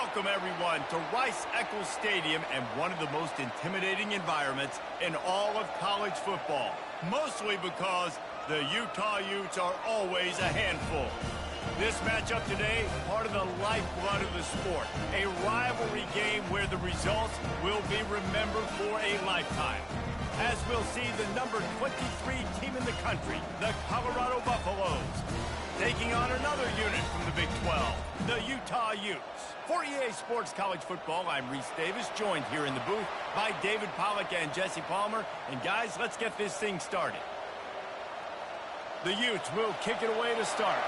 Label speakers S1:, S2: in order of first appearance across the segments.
S1: Welcome, everyone, to Rice-Eccles Stadium and one of the most intimidating environments in all of college football, mostly because the Utah Utes are always a handful. This matchup today, part of the lifeblood of the sport, a rivalry game where the results will be remembered for a lifetime. As we'll see the number 23 team in the country, the Colorado Buffaloes, taking on another unit from the Big 12, the Utah Utes. For EA Sports College Football, I'm Reese Davis, joined here in the booth by David Pollack and Jesse Palmer. And guys, let's get this thing started. The Utes will kick it away to start.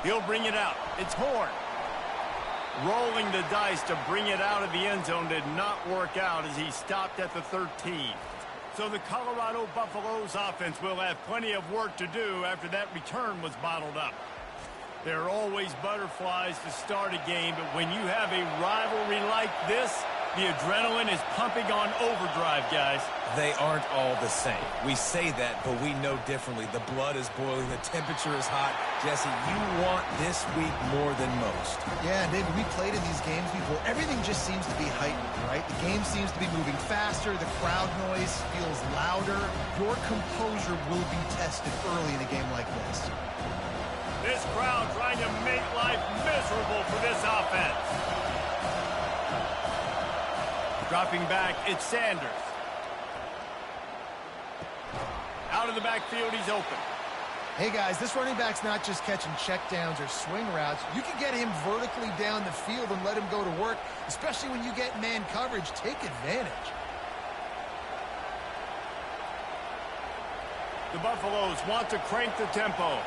S1: He'll bring it out. It's Horn. Rolling the dice to bring it out of the end zone did not work out as he stopped at the 13. So the Colorado Buffaloes offense will have plenty of work to do after that return was bottled up. There are always butterflies to start a game, but when you have a rivalry like this, the adrenaline is pumping on overdrive, guys.
S2: They aren't all the same. We say that, but we know differently. The blood is boiling. The temperature is hot. Jesse, you want this week more than most.
S3: Yeah, David, we played in these games before. Everything just seems to be heightened, right? The game seems to be moving faster. The crowd noise feels louder. Your composure will be tested early in a game like this.
S1: This crowd trying to make life miserable for this offense. Dropping back, it's Sanders. Out of the backfield, he's open.
S3: Hey, guys, this running back's not just catching checkdowns or swing routes. You can get him vertically down the field and let him go to work, especially when you get man coverage. Take advantage.
S1: The Buffaloes want to crank the tempo.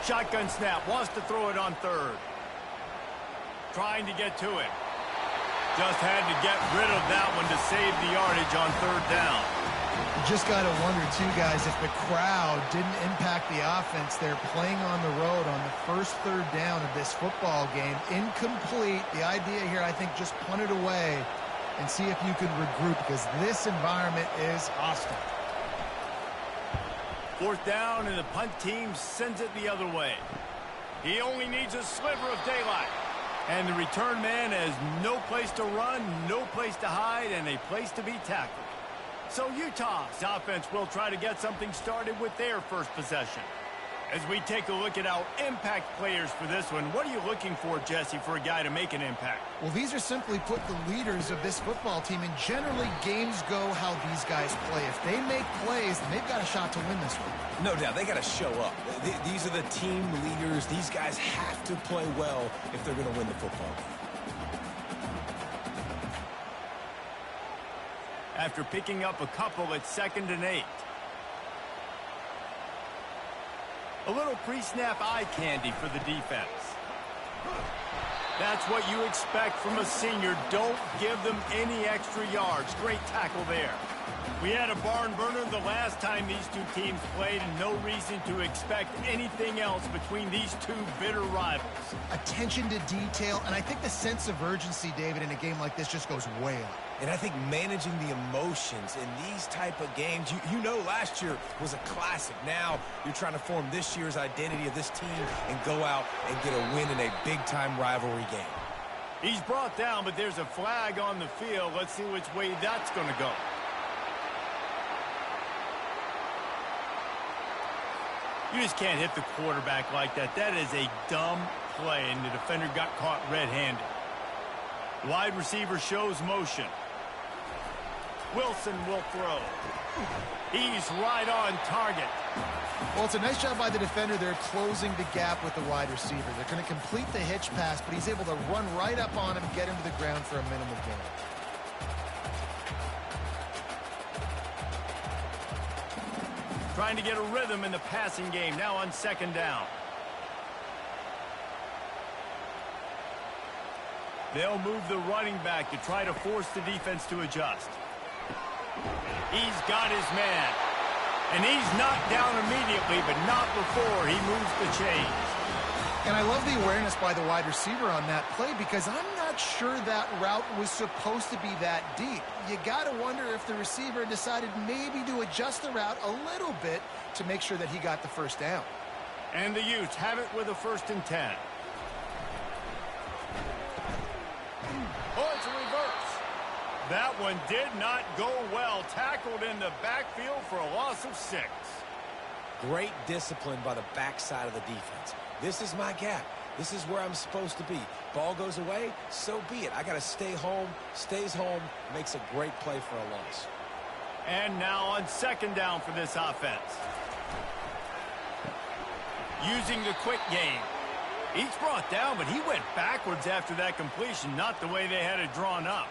S1: Shotgun snap, wants to throw it on third. Trying to get to it. Just had to get rid of that one to save the yardage on third down.
S3: You just got to wonder, too, guys, if the crowd didn't impact the offense. They're playing on the road on the first third down of this football game. Incomplete. The idea here, I think, just punt it away and see if you can regroup, because this environment is hostile.
S1: Fourth down, and the punt team sends it the other way. He only needs a sliver of daylight. And the return man has no place to run, no place to hide, and a place to be tackled. So Utah's offense will try to get something started with their first possession. As we take a look at our impact players for this one, what are you looking for, Jesse, for a guy to make an impact?
S3: Well, these are simply put the leaders of this football team, and generally games go how these guys play. If they make plays, then they've got a shot to win this one.
S2: No doubt, they got to show up. These are the team leaders. These guys have to play well if they're going to win the football game.
S1: After picking up a couple, it's 2nd and 8. A little pre-snap eye candy for the defense. That's what you expect from a senior. Don't give them any extra yards. Great tackle there. We had a barn burner the last time these two teams played, and no reason to expect anything else between these two bitter rivals.
S3: Attention to detail, and I think the sense of urgency, David, in a game like this just goes way up.
S2: And I think managing the emotions in these type of games, you know last year was a classic. Now you're trying to form this year's identity of this team and go out and get a win in a big-time rivalry game.
S1: He's brought down, but there's a flag on the field. Let's see which way that's going to go. You just can't hit the quarterback like that. That is a dumb play, and the defender got caught red-handed. Wide receiver shows motion. Wilson will throw. He's right on target.
S3: Well, it's a nice job by the defender. They're closing the gap with the wide receiver. They're going to complete the hitch pass, but he's able to run right up on him, get him to the ground for a minimal gain.
S1: Trying to get a rhythm in the passing game, now on 2nd down. They'll move the running back to try to force the defense to adjust. He's got his man. And he's knocked down immediately, but not before he moves the chains.
S3: And I love the awareness by the wide receiver on that play, because I'm not not sure that route was supposed to be that deep. You got to wonder if the receiver decided maybe to adjust the route a little bit to make sure that he got the first down.
S1: And the Utes have it with a 1st and 10. Oh, it's a reverse. That one did not go well. Tackled in the backfield for a loss of 6.
S2: Great discipline by the backside of the defense. This is my gap. This is where I'm supposed to be. Ball goes away, so be it. I got to stay home. Stays home, makes a great play for a loss.
S1: And now on 2nd down for this offense. Using the quick game. He's brought down, but he went backwards after that completion, not the way they had it drawn up.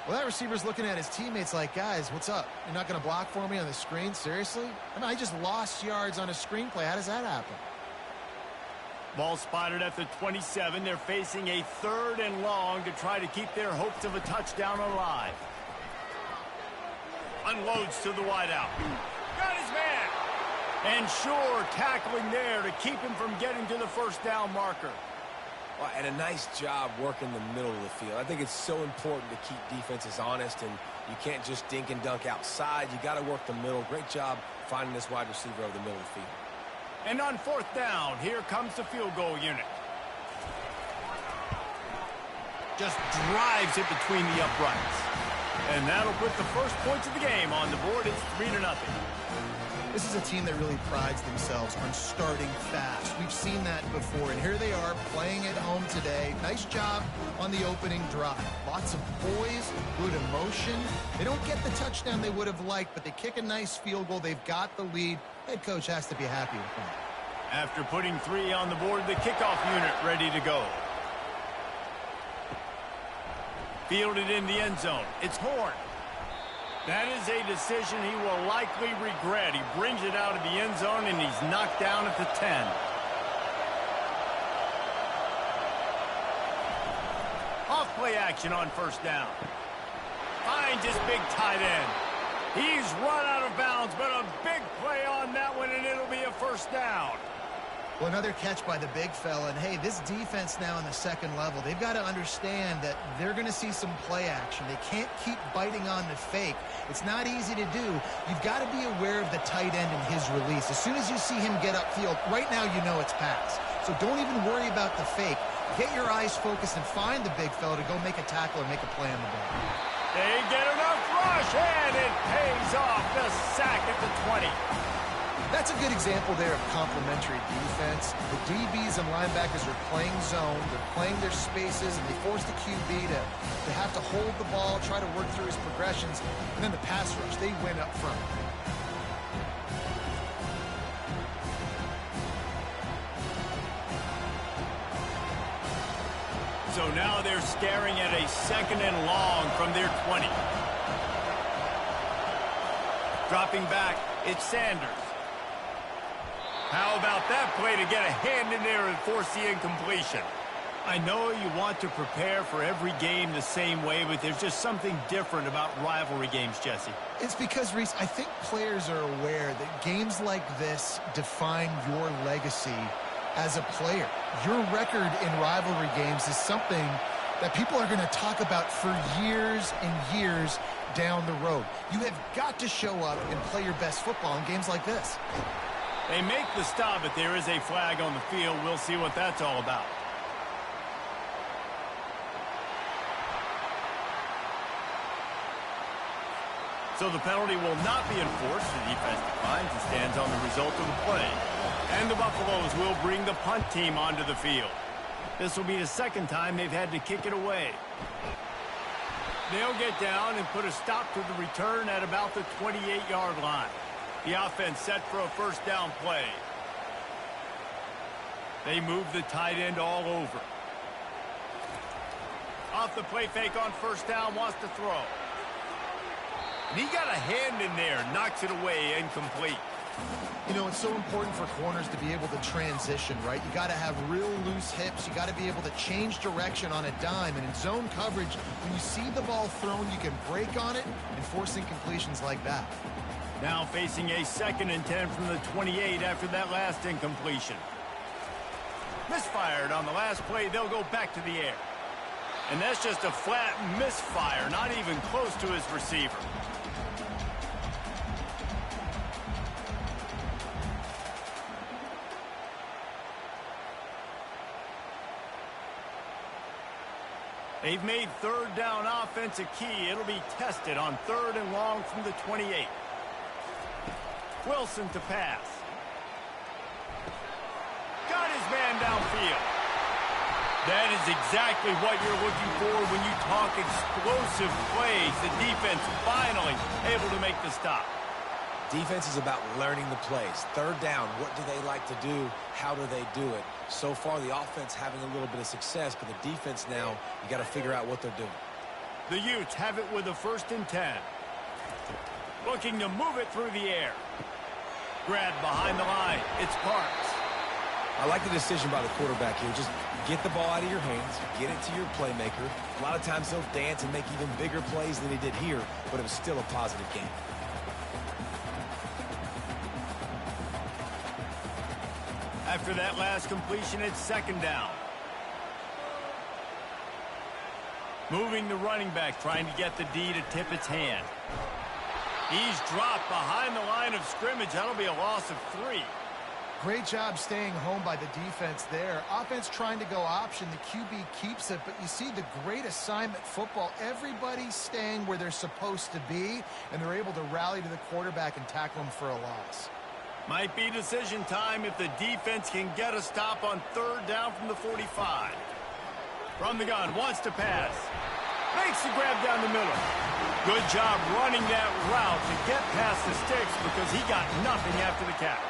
S3: Well, that receiver's looking at his teammates like, guys, what's up? You're not going to block for me on the screen? Seriously? I mean, I just lost yards on a screenplay. How does that happen?
S1: Ball spotted at the 27. They're facing a 3rd and long to try to keep their hopes of a touchdown alive. Unloads to the wideout. Got his man. And sure, tackling there to keep him from getting to the 1st down marker.
S2: Well, and a nice job working the middle of the field. I think it's so important to keep defenses honest, and you can't just dink and dunk outside. You got to work the middle. Great job finding this wide receiver over the middle of the field.
S1: And on 4th down, here comes the field goal unit. Just drives it between the uprights. And that'll put the first points of the game on the board. It's 3-0.
S3: This is a team that really prides themselves on starting fast. We've seen that before, and here they are playing at home today. Nice job on the opening drive. Lots of poise, good emotion. They don't get the touchdown they would have liked, but they kick a nice field goal. They've got the lead. Head coach has to be happy with that.
S1: After putting 3 on the board, the kickoff unit ready to go. Fielded in the end zone. It's Horn. That is a decision he will likely regret. He brings it out of the end zone, and he's knocked down at the 10. Off play action on 1st down. Finds his big tight end. He's run out of bounds, but a big play on that one, and it'll be a 1st down.
S3: Well, another catch by the big fella. And, hey, this defense now in the 2nd level, they've got to understand that they're going to see some play action. They can't keep biting on the fake. It's not easy to do. You've got to be aware of the tight end and his release. As soon as you see him get upfield, right now you know it's pass. So don't even worry about the fake. Get your eyes focused and find the big fella to go make a tackle or make a play on the ball.
S1: They get enough rush, and it pays off. The sack at the 20.
S3: That's a good example there of complementary defense. The DBs and linebackers are playing zone. They're playing their spaces, and they force the QB to have to hold the ball, try to work through his progressions. And then the pass rush, they win up front.
S1: So now they're staring at a 2nd and long from their 20. Dropping back, it's Sanders. How about that play to get a hand in there and force the incompletion? I know you want to prepare for every game the same way, but there's just something different about rivalry games, Jesse.
S3: It's because, Reese, I think players are aware that games like this define your legacy as a player. Your record in rivalry games is something that people are going to talk about for years and years down the road. You have got to show up and play your best football in games like this.
S1: They make the stop, but there is a flag on the field. We'll see what that's all about. So the penalty will not be enforced. The defense declines and stands on the result of the play. And the Buffaloes will bring the punt team onto the field. This will be the 2nd time they've had to kick it away. They'll get down and put a stop to the return at about the 28-yard line. The offense set for a 1st down play. They move the tight end all over. Off the play fake on 1st down, wants to throw. And he got a hand in there, knocks it away, incomplete.
S3: You know, it's so important for corners to be able to transition, right? You got to have real loose hips. You got to be able to change direction on a dime. And in zone coverage, when you see the ball thrown, you can break on it and force incompletions like that.
S1: Now facing a 2nd and 10 from the 28 after that last incompletion. Misfired on the last play. They'll go back to the air. And that's just a flat misfire, not even close to his receiver. They've made third down offense a key. It'll be tested on 3rd and long from the 28. Wilson to pass. Got his man downfield. That is exactly what you're looking for when you talk explosive plays. The defense finally able to make the stop.
S2: Defense is about learning the plays. 3rd down, what do they like to do? How do they do it? So far, the offense having a little bit of success, but the defense now, you got to figure out what they're doing.
S1: The Utes have it with a 1st and 10. Looking to move it through the air. Grab behind the line. It's Parks.
S2: I like the decision by the quarterback here. Just get the ball out of your hands, get it to your playmaker. A lot of times he'll dance and make even bigger plays than he did here, but it was still a positive game.
S1: After that last completion, it's 2nd down. Moving the running back, trying to get the D to tip its hand. He's dropped behind the line of scrimmage. That'll be a loss of 3.
S3: Great job staying home by the defense there. Offense trying to go option. The QB keeps it, but you see the great assignment football. Everybody's staying where they're supposed to be, and they're able to rally to the quarterback and tackle him for a loss.
S1: Might be decision time if the defense can get a stop on 3rd down from the 45. From the gun, wants to pass. Makes the grab down the middle. Good job running that route to get past the sticks because he got nothing after the catch.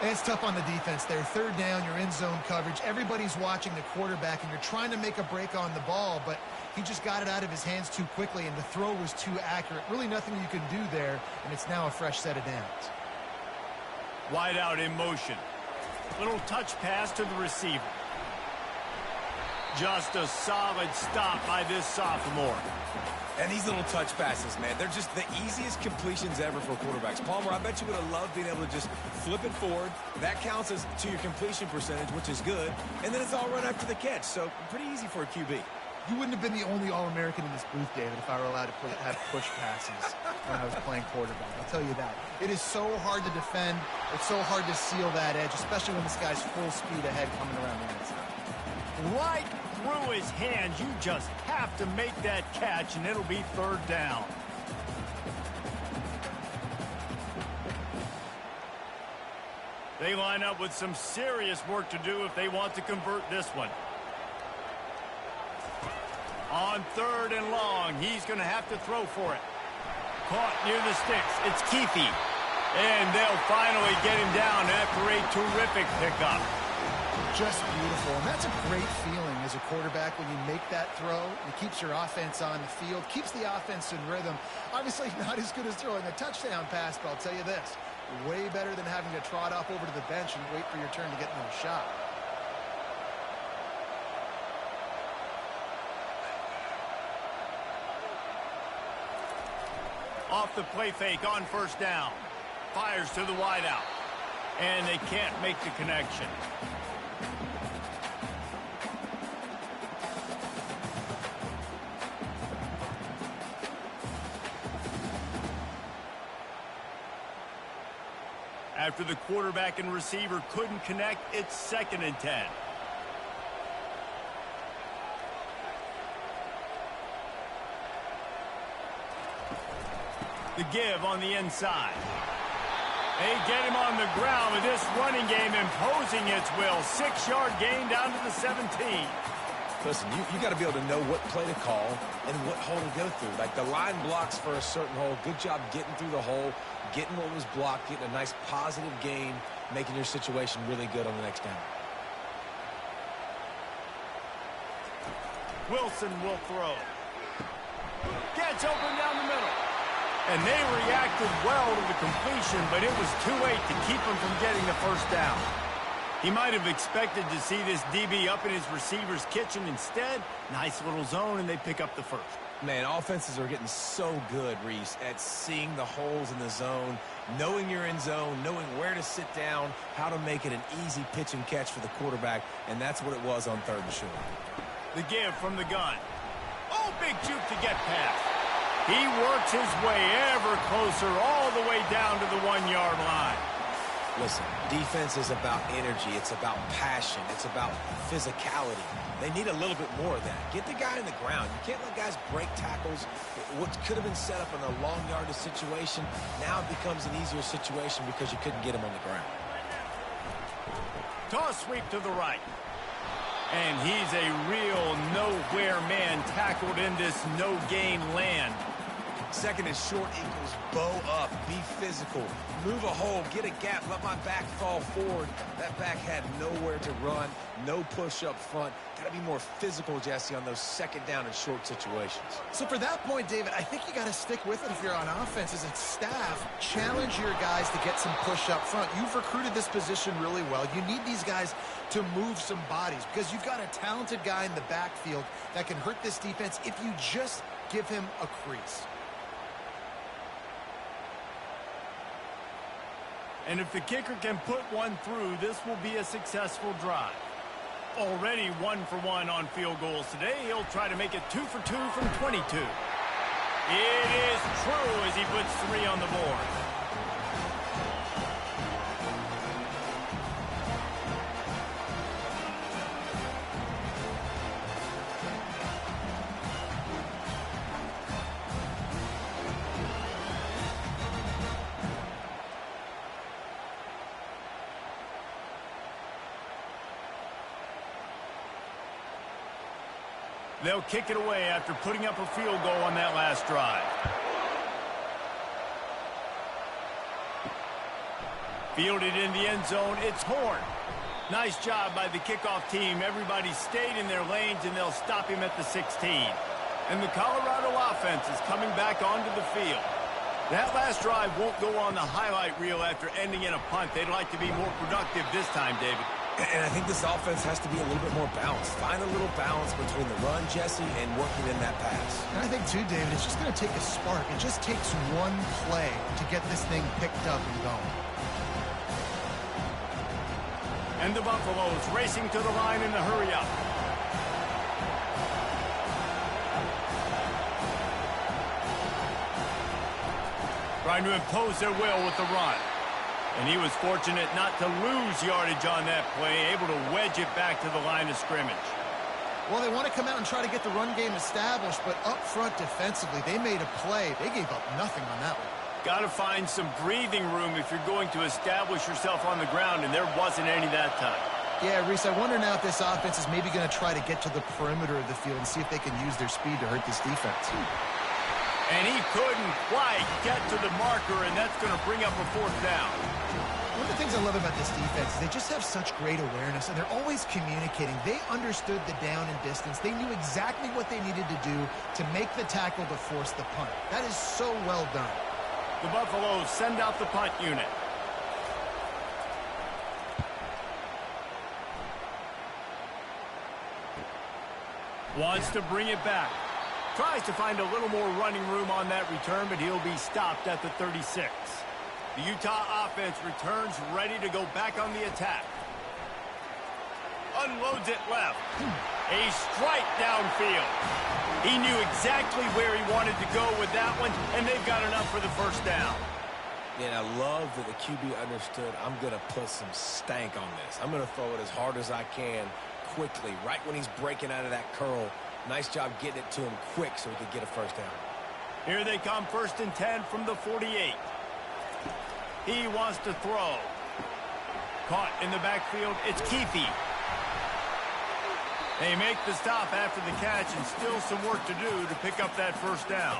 S3: And it's tough on the defense there. 3rd down, you're in zone coverage. Everybody's watching the quarterback, and you're trying to make a break on the ball, but he just got it out of his hands too quickly, and the throw was too accurate. Really nothing you can do there, and it's now a fresh set of downs.
S1: Wide out in motion. Little touch pass to the receiver. Just a solid stop by this sophomore.
S2: And these little touch passes, man, they're just the easiest completions ever for quarterbacks. Palmer, I bet you would have loved being able to just flip it forward. That counts as to your completion percentage, which is good. And then it's all run after the catch, so pretty easy for a QB.
S3: You wouldn't have been the only All-American in this booth, David, if I were allowed to have push passes when I was playing quarterback. I'll tell you that. It is so hard to defend. It's so hard to seal that edge, especially when this guy's full speed ahead coming around the inside.
S1: Right through his hands. You just have to make that catch, and it'll be 3rd down. They line up with some serious work to do if they want to convert this one. On 3rd and long, he's going to have to throw for it. Caught near the sticks. It's Keefe. And they'll finally get him down after a terrific pickup.
S3: Just beautiful. And that's a great feeling as a quarterback when you make that throw. It keeps your offense on the field, keeps the offense in rhythm. Obviously not as good as throwing a touchdown pass, but I'll tell you this, way better than having to trot off over to the bench and wait for your turn to get another shot.
S1: Off the play fake on 1st down. Fires to the wideout. And they can't make the connection. After the quarterback and receiver couldn't connect, it's 2nd and 10. The give on the inside. They get him on the ground with this running game imposing its will. 6-yard gain down to the 17.
S2: Listen, you got to be able to know what play to call and what hole to go through. Like the line blocks for a certain hole. Good job getting through the hole, getting what was blocked, getting a nice positive gain, making your situation really good on the next down.
S1: Wilson will throw. Gets open down the middle. And they reacted well to the completion, but it was too late to keep him from getting the 1st down. He might have expected to see this DB up in his receiver's kitchen. Instead, nice little zone, and they pick up the 1st.
S2: Man, offenses are getting so good, Reese, at seeing the holes in the zone, knowing you're in zone, knowing where to sit down, how to make it an easy pitch and catch for the quarterback, and that's what it was on 3rd and short.
S1: The give from the gun. Big juke to get past. He works his way ever closer all the way down to the 1-yard line.
S2: Listen, defense is about energy. It's about passion. It's about physicality. They need a little bit more of that. Get the guy on the ground. You can't let guys break tackles. What could have been set up in a long yardage situation, now it becomes an easier situation because you couldn't get him on the ground.
S1: Toss sweep to the right. And he's a real nowhere man tackled in this no-gain land.
S2: Second and short equals bow up, be physical, move a hole, get a gap, let my back fall forward. That back had nowhere to run, no push up front. Got to be more physical, Jesse, on those second down and short situations.
S3: So for that point, David, I think you got to stick with it if you're on offense as a staff. Challenge your guys to get some push up front. You've recruited this position really well. You need these guys to move some bodies because you've got a talented guy in the backfield that can hurt this defense if you just give him a crease.
S1: And if the kicker can put one through, this will be a successful drive. Already 1 for 1 on field goals today. He'll try to make it 2 for 2 from 22. It is true as he puts 3 on the board. They'll kick it away after putting up a field goal on that last drive. Fielded in the end zone, it's Horn. Nice job by the kickoff team. Everybody stayed in their lanes, and they'll stop him at the 16. And the Colorado offense is coming back onto the field. That last drive won't go on the highlight reel after ending in a punt. They'd like to be more productive this time, David.
S2: And I think this offense has to be a little bit more balanced. Find a little balance between the run, Jesse, and working in that pass.
S3: And I think, too, David, it's just going to take a spark. It just takes one play to get this thing picked up and going.
S1: And the Buffaloes racing to the line in the hurry-up. Trying to impose their will with the run. And he was fortunate not to lose yardage on that play, able to wedge it back to the line of scrimmage.
S3: Well, they want to come out and try to get the run game established, but up front defensively, they made a play. They gave up nothing on that one.
S1: Got to find some breathing room if you're going to establish yourself on the ground, and there wasn't any that time.
S3: Yeah, Reese, I wonder now if this offense is maybe going to try to get to the perimeter of the field and see if they can use their speed to hurt this defense.
S1: And he couldn't quite get to the marker, and that's going to bring up a 4th down.
S3: One of the things I love about this defense is they just have such great awareness, and they're always communicating. They understood the down and distance. They knew exactly what they needed to do to make the tackle to force the punt. That is so well done.
S1: The Buffaloes send out the punt unit. Wants to bring it back. Tries to find a little more running room on that return, but he'll be stopped at the 36. The Utah offense returns ready to go back on the attack. Unloads it left. A strike downfield. He knew exactly where he wanted to go with that one, and they've got enough for the 1st down.
S2: Yeah, I love that the QB understood I'm going to put some stank on this. I'm going to throw it as hard as I can quickly, right when he's breaking out of that curl. Nice job getting it to him quick so he could get a 1st down.
S1: Here they come, 1st and 10 from the 48. He wants to throw. Caught in the backfield, it's Keefe. They make the stop after the catch, and still some work to do to pick up that 1st down.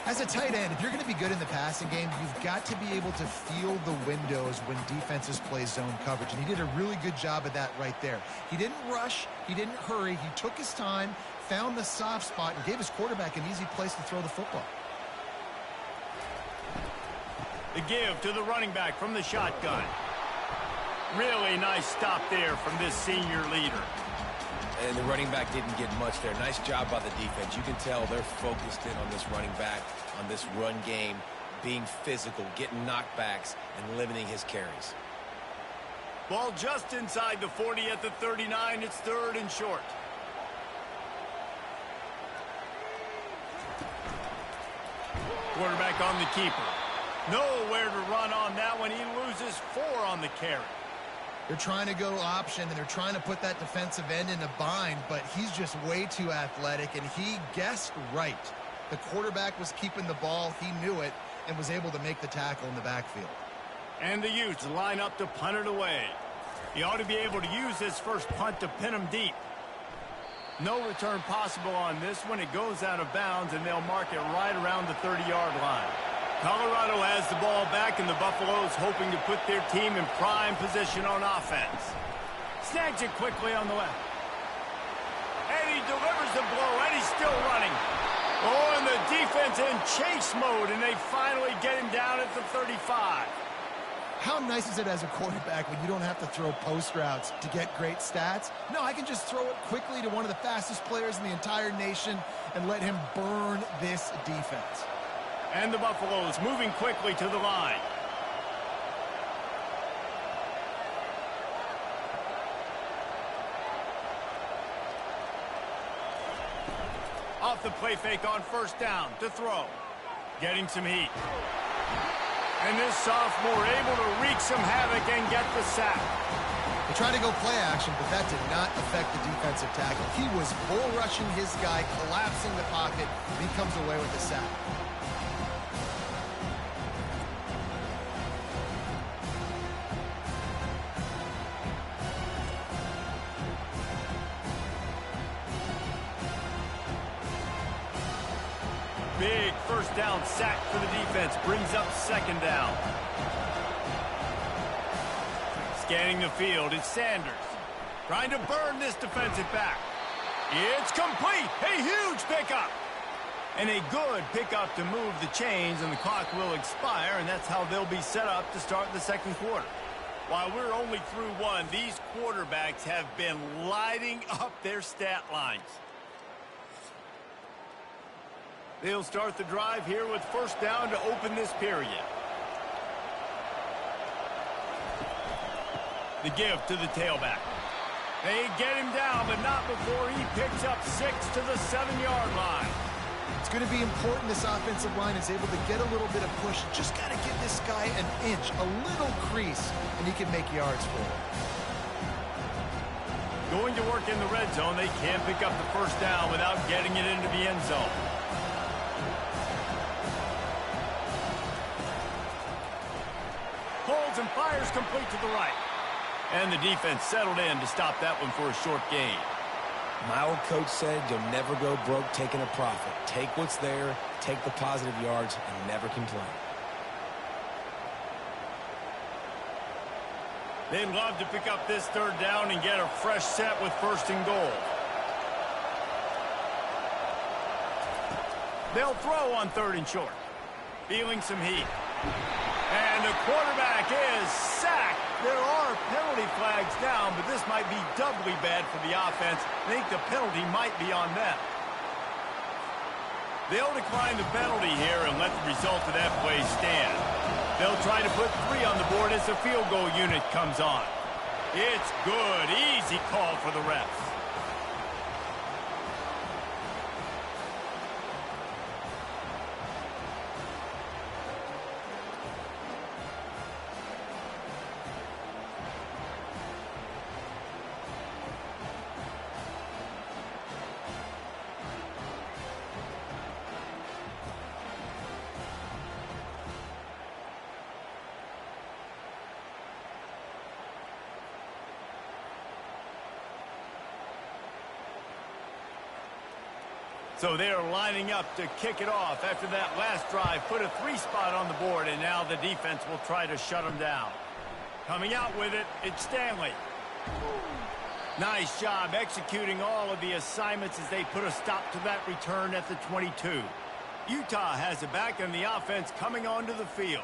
S3: As a tight end, if you're going to be good in the passing game, you've got to be able to feel the windows when defenses play zone coverage. And he did a really good job of that right there. He didn't rush. He didn't hurry. He took his time, found the soft spot, and gave his quarterback an easy place to throw the football.
S1: The give to the running back from the shotgun. Really nice stop there from this senior leader.
S2: And the running back didn't get much there. Nice job by the defense. You can tell they're focused in on this running back, on this run game, being physical, getting knockbacks, and limiting his carries.
S1: Ball just inside the 40 at the 39. It's 3rd and short. quarterback on the keeper. Nowhere to run on that one. He loses 4 on the carry.
S3: They're trying to go option, and they're trying to put that defensive end in a bind, but he's just way too athletic, and he guessed right. The quarterback was keeping the ball. He knew it and was able to make the tackle in the backfield.
S1: And the Utes line up to punt it away. He ought to be able to use his first punt to pin him deep. No return possible on this one. It goes out of bounds, and they'll mark it right around the 30-yard line. Colorado has the ball back, and the Buffaloes hoping to put their team in prime position on offense. Snags it quickly on the left. And he delivers the blow, and he's still running. Oh, and the defense in chase mode, and they finally get him down at the 35.
S3: How nice is it as a quarterback when you don't have to throw post routes to get great stats? No, I can just throw it quickly to one of the fastest players in the entire nation and let him burn this defense.
S1: And the Buffaloes moving quickly to the line. Off the play fake on first down to throw. Getting some heat. And this sophomore able to wreak some havoc and get the sack.
S3: They tried to go play action, but that did not affect the defensive tackle. He was bull rushing his guy, collapsing the pocket, and he comes away with the sack.
S1: Big first down sack for the defense. Brings up second down. Scanning the field, it's Sanders. Trying to burn this defensive back. It's complete. A huge pickup. And a good pickup to move the chains, and the clock will expire, and that's how they'll be set up to start the second quarter. While we're only through one, these quarterbacks have been lighting up their stat lines. They'll start the drive here with first down to open this period. The give to the tailback. They get him down, but not before he picks up 6 to the 7-yard line.
S3: It's going to be important this offensive line is able to get a little bit of push. Just got to give this guy an inch, a little crease, and he can make yards for it.
S1: Going to work in the red zone, they can't pick up the first down without getting it into the end zone. Holds and fires complete to the right. And the defense settled in to stop that one for a short gain.
S2: My old coach said you'll never go broke taking a profit. Take what's there, take the positive yards, and never complain.
S1: They'd love to pick up this third down and get a fresh set with first and goal. They'll throw on third and short. Feeling some heat. And the quarterback is sacked. There are penalty flags down, but this might be doubly bad for the offense. I think the penalty might be on them. They'll decline the penalty here and let the result of that play stand. They'll try to put 3 on the board as the field goal unit comes on. It's good. Easy call for the refs. So they're lining up to kick it off after that last drive. Put a 3 spot on the board, and now the defense will try to shut them down. Coming out with it, it's Stanley. Nice job executing all of the assignments as they put a stop to that return at the 22. Utah has it back, and the offense coming onto the field.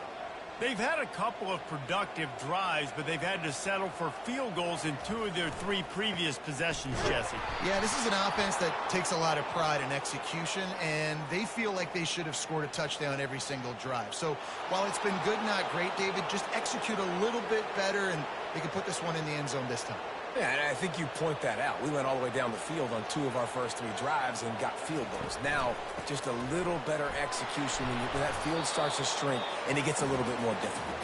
S1: They've had a couple of productive drives, but they've had to settle for field goals in 2 of their 3 previous possessions, Jesse.
S3: Yeah, this is an offense that takes a lot of pride in execution, and they feel like they should have scored a touchdown every single drive. So while it's been good, not great, David, just execute a little bit better, and they can put this one in the end zone this time.
S2: Yeah, and I think you point that out. We went all the way down the field on 2 of our first 3 drives and got field goals. Now, just a little better execution when that field starts to shrink and it gets a little bit more difficult.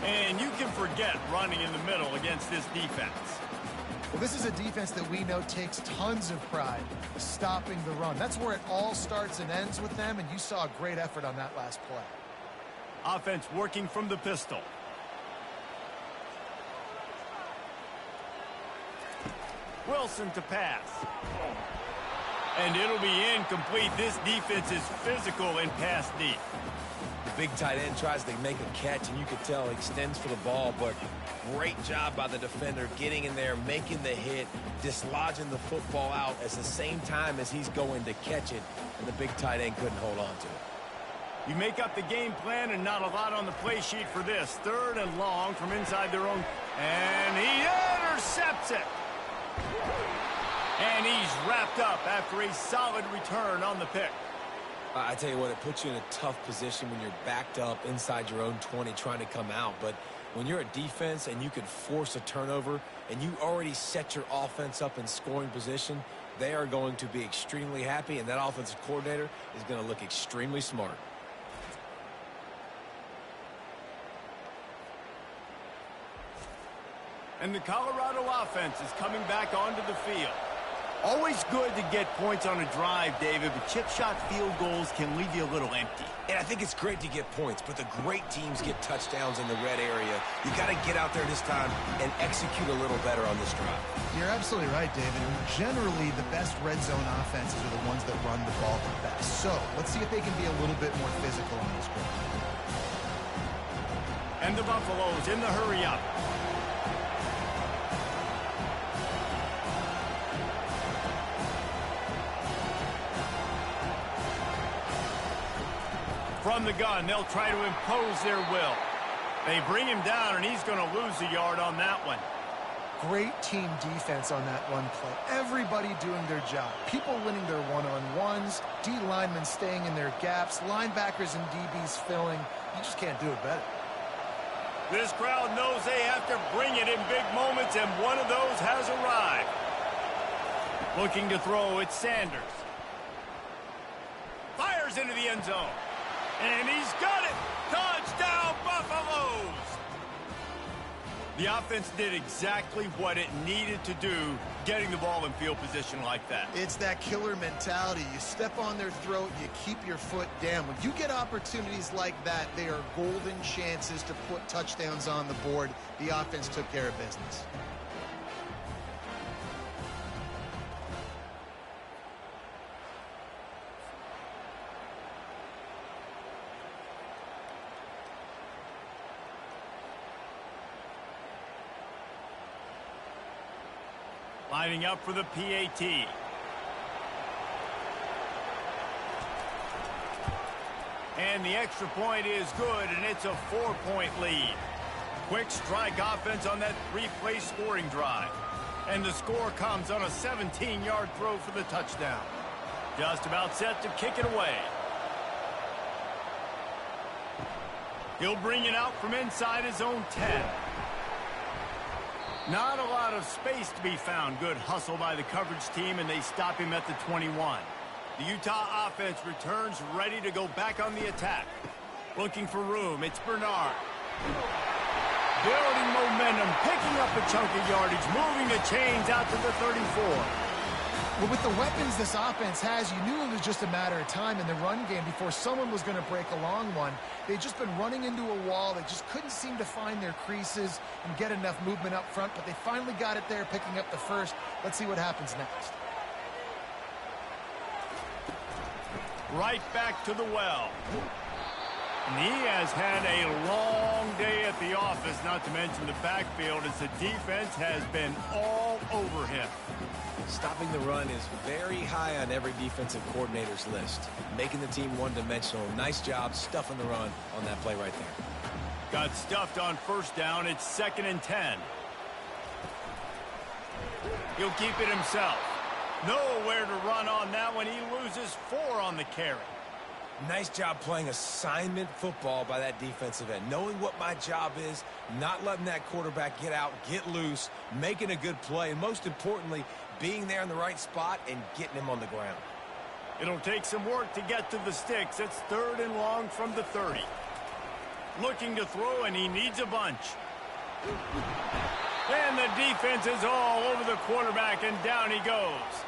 S1: And you can forget running in the middle against this defense.
S3: Well, this is a defense that we know takes tons of pride stopping the run. That's where it all starts and ends with them, and you saw a great effort on that last play.
S1: Offense working from the pistol. Wilson to pass. And it'll be incomplete. This defense is physical and pass deep.
S2: The big tight end tries to make a catch, and you can tell he extends for the ball, but great job by the defender getting in there, making the hit, dislodging the football out at the same time as he's going to catch it, and the big tight end couldn't hold on to it.
S1: You make up the game plan and not a lot on the play sheet for this. 3rd and long from inside their own. And he intercepts it. And he's wrapped up after a solid return on the pick.
S2: I tell you what, it puts you in a tough position when you're backed up inside your own 20 trying to come out. But when you're a defense and you can force a turnover and you already set your offense up in scoring position, they are going to be extremely happy, and that offensive coordinator is going to look extremely smart.
S1: And the Colorado offense is coming back onto the field. Always good to get points on a drive, David, but chip shot field goals can leave you a little empty.
S2: And I think it's great to get points, but the great teams get touchdowns in the red area. You got to get out there this time and execute a little better on this drive.
S3: You're absolutely right, David. Generally, the best red zone offenses are the ones that run the ball the best. So let's see if they can be a little bit more physical on this drive.
S1: And the Buffaloes in the hurry up. From the gun, they'll try to impose their will. They bring him down, and he's going to lose a yard on that one.
S3: Great team defense on that run play. Everybody doing their job. People winning their one-on-ones, D linemen staying in their gaps, linebackers and DBs filling. You just can't do it better.
S1: This crowd knows they have to bring it in big moments, and one of those has arrived. Looking to throw, it's Sanders. Fires into the end zone. And he's got it! Touchdown, Buffaloes! The offense did exactly what it needed to do, getting the ball in field position like that.
S3: It's that killer mentality. You step on their throat, you keep your foot down. When you get opportunities like that, they are golden chances to put touchdowns on the board. The offense took care of business.
S1: Lining up for the PAT. And the extra point is good, and it's a 4-point lead. Quick strike offense on that 3-play scoring drive. And the score comes on a 17-yard throw for the touchdown. Just about set to kick it away. He'll bring it out from inside his own 10. Not a lot of space to be found. Good hustle by the coverage team, and they stop him at the 21. The Utah offense returns ready to go back on the attack. Looking for room, it's Bernard. Building momentum, picking up a chunk of yardage, moving the chains out to the 34.
S3: Well, with the weapons this offense has, you knew it was just a matter of time in the run game before someone was going to break a long one. They'd just been running into a wall. They just couldn't seem to find their creases and get enough movement up front, but they finally got it there, picking up the first. Let's see what happens next.
S1: Right back to the well. And he has had a long day at the office, not to mention the backfield, as the defense has been all over him.
S2: Stopping the run is very high on every defensive coordinator's list. Making the team one-dimensional. Nice job stuffing the run on that play right there.
S1: Got stuffed on first down. It's 2nd and 10. He'll keep it himself. Nowhere to run on that one. He loses 4 on the carry.
S2: Nice job playing assignment football by that defensive end. Knowing what my job is, not letting that quarterback get out, get loose, making a good play, and most importantly, being there in the right spot and getting him on the ground.
S1: It'll take some work to get to the sticks. It's 3rd and long from the 30. Looking to throw, and he needs a bunch. And the defense is all over the quarterback, and down he goes.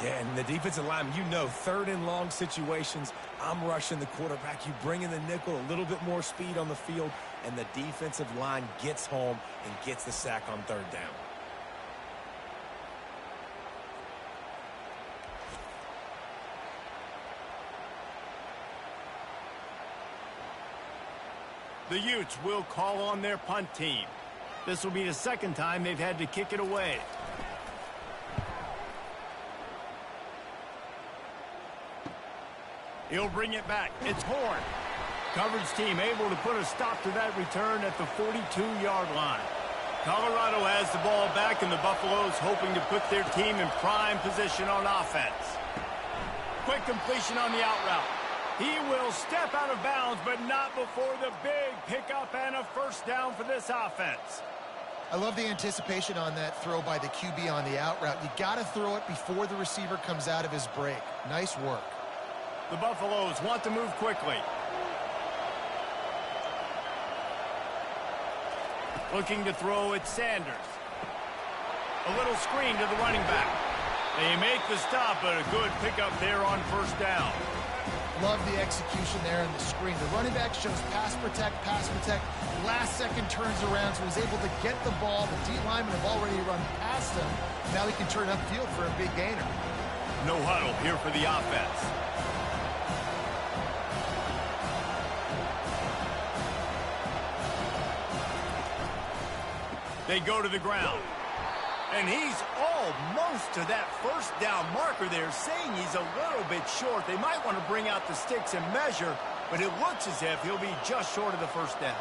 S2: Yeah, and the defensive lineman, you know, 3rd and long situations, I'm rushing the quarterback. You bring in the nickel, a little bit more speed on the field, and the defensive line gets home and gets the sack on 3rd down.
S1: The Utes will call on their punt team. This will be the 2nd time they've had to kick it away. He'll bring it back. It's Horn. Coverage team able to put a stop to that return at the 42-yard line. Colorado has the ball back, and the Buffaloes hoping to put their team in prime position on offense. Quick completion on the out route. He will step out of bounds, but not before the big pickup and a 1st down for this offense.
S3: I love the anticipation on that throw by the QB on the out route. You got to throw it before the receiver comes out of his break. Nice work.
S1: The Buffaloes want to move quickly. Looking to throw, it's Sanders. A little screen to the running back. They make the stop, but a good pickup there on 1st down.
S3: Love the execution there in the screen. The running back shows pass protect. Last second turns around, so he's able to get the ball. The D linemen have already run past him. Now he can turn upfield for a big gainer.
S1: No huddle here for the offense. They go to the ground. And he's almost to that 1st down marker there, saying he's a little bit short. They might want to bring out the sticks and measure, but it looks as if he'll be just short of the 1st down.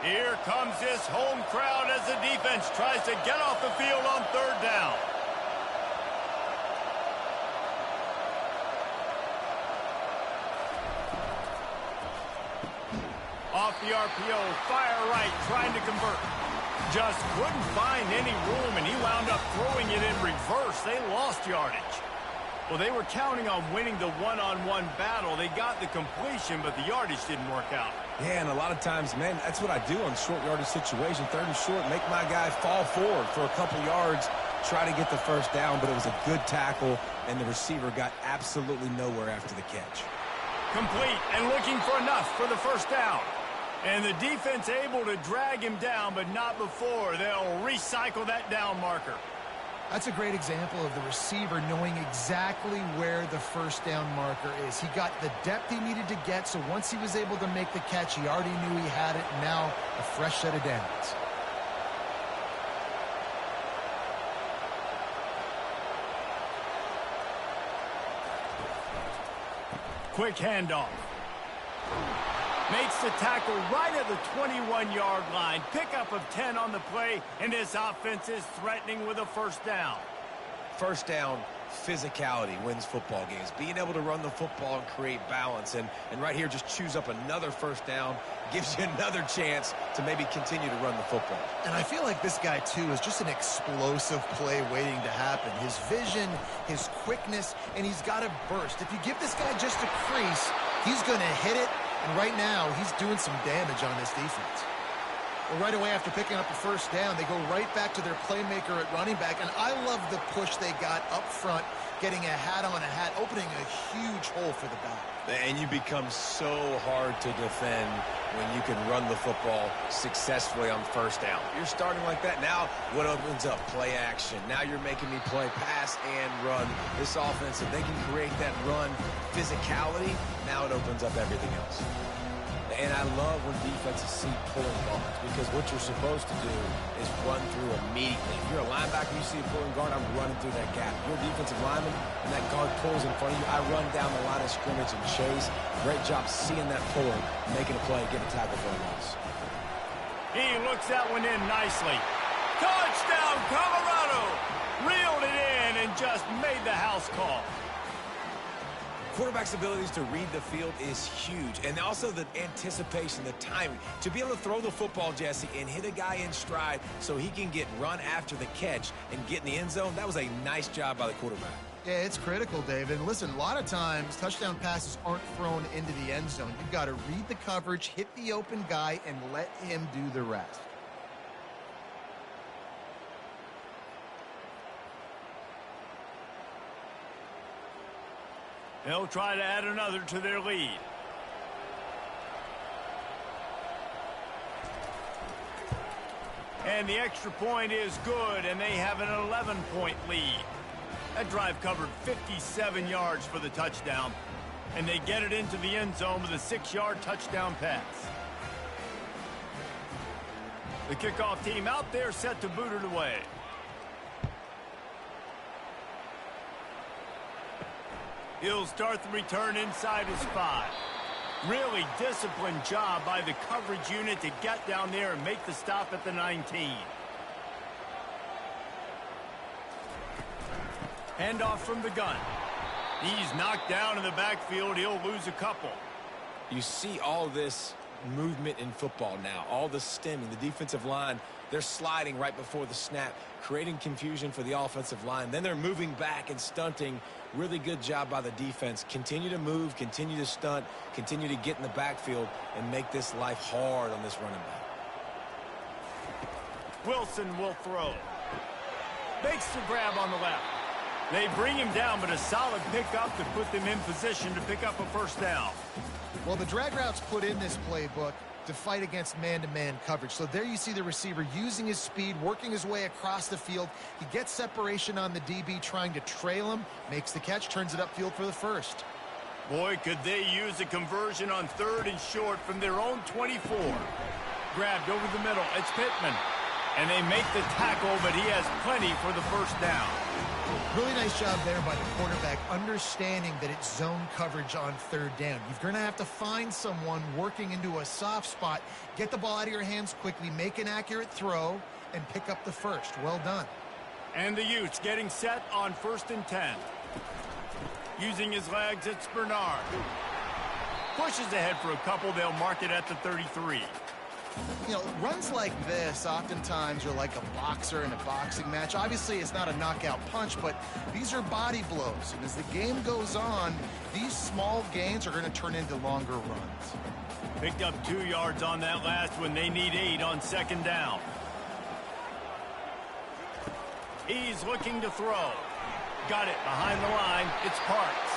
S1: Here comes this home crowd as the defense tries to get off the field on 3rd down. Off the RPO, fire right, trying to convert. Just couldn't find any room, and he wound up throwing it in reverse. They lost yardage. Well, they were counting on winning the one-on-one battle. They got the completion, but the yardage didn't work out.
S2: Yeah, and a lot of times, man, that's what I do on short yardage situation. 3rd and short, make my guy fall forward for a couple yards, try to get the 1st down, but it was a good tackle, and the receiver got absolutely nowhere after the catch.
S1: Complete and looking for enough for the 1st down. And the defense able to drag him down, but not before. They'll recycle that down marker.
S3: That's a great example of the receiver knowing exactly where the 1st down marker is. He got the depth he needed to get, so once he was able to make the catch, he already knew he had it. Now a fresh set of downs.
S1: Quick handoff. Makes the tackle right at the 21-yard line. Pickup of 10 on the play, and this offense is threatening with a 1st down.
S2: 1st down, physicality wins football games. Being able to run the football and create balance. And right here, just choose up another 1st down. Gives you another chance to maybe continue to run the football.
S3: And I feel like this guy, too, is just an explosive play waiting to happen. His vision, his quickness, and he's got a burst. If you give this guy just a crease, he's going to hit it. And right now, he's doing some damage on this defense. Well, right away after picking up the 1st down, they go right back to their playmaker at running back. And I love the push they got up front, getting a hat on a hat, opening a huge hole for the back.
S2: And you become so hard to defend when you can run the football successfully on 1st down. You're starting like that. Now, what opens up? Play action. Now you're making me play pass and run. This offense, if they can create that run physicality, now it opens up everything else. And I love when defenses see pulling guards, because what you're supposed to do is run through immediately. If you're a linebacker, you see a pulling guard, I'm running through that gap. If you're a defensive lineman and that guard pulls in front of you, I run down the line of scrimmage and chase. Great job seeing that pulling, making a play, get a tackle for a loss.
S1: He looks that one in nicely. Touchdown, Colorado! Reeled it in and just made the house call.
S2: Quarterback's abilities to read the field is huge, and also the anticipation, the timing. To be able to throw the football, Jesse, and hit a guy in stride so he can get run after the catch and get in the end zone, that was a nice job by the quarterback.
S3: Yeah, it's critical, David. And listen, a lot of times touchdown passes aren't thrown into the end zone. You've got to read the coverage, hit the open guy, and let him do the rest.
S1: They'll try to add another to their lead. And the extra point is good, and they have an 11-point lead. That drive covered 57 yards for the touchdown, and they get it into the end zone with a 6-yard touchdown pass. The kickoff team out there set to boot it away. He'll start the return inside his 5. Really disciplined job by the coverage unit to get down there and make the stop at the 19. Handoff from the gun. He's knocked down in the backfield. He'll lose a couple.
S2: You see all this movement in football now, all the stemming, the defensive line, they're sliding right before the snap, creating confusion for the offensive line. Then they're moving back and stunting. Really good job by the defense. Continue to move, continue to stunt, continue to get in the backfield and make this life hard on this running back.
S1: Wilson will throw. Makes the grab on the left. They bring him down, but a solid pickup to put them in position to pick up a first down.
S3: Well, the drag routes put in this playbook to fight against man-to-man coverage. So there you see the receiver using his speed, working his way across the field. He gets separation on the DB, trying to trail him, makes the catch, turns it upfield for the first.
S1: Boy, could they use a conversion on 3rd and short from their own 24. Grabbed over the middle. It's Pittman. And they make the tackle, but he has plenty for the first down.
S3: Really nice job there by the quarterback, understanding that it's zone coverage on 3rd down. You're going to have to find someone working into a soft spot, get the ball out of your hands quickly, make an accurate throw, and pick up the first. Well done.
S1: And the Utes getting set on 1st and 10. Using his legs, it's Bernard. Pushes ahead for a couple. They'll mark it at the 33.
S3: You know, runs like this oftentimes are like a boxer in a boxing match. Obviously, it's not a knockout punch, but these are body blows. And as the game goes on, these small gains are going to turn into longer runs.
S1: Picked up 2 yards on that last one. They need 8 on 2nd down. He's looking to throw. Got it behind the line. It's Parks.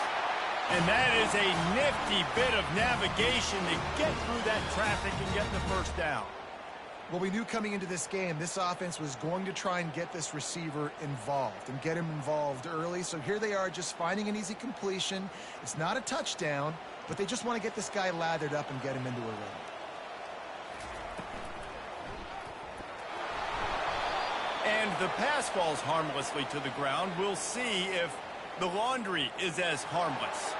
S1: And that is a nifty bit of navigation to get through that traffic and get the first down.
S3: Well, we knew coming into this game, this offense was going to try and get this receiver involved and get him involved early. So here they are just finding an easy completion. It's not a touchdown, but they just want to get this guy lathered up and get him into a rhythm.
S1: And the pass falls harmlessly to the ground. We'll see if the laundry is as harmless.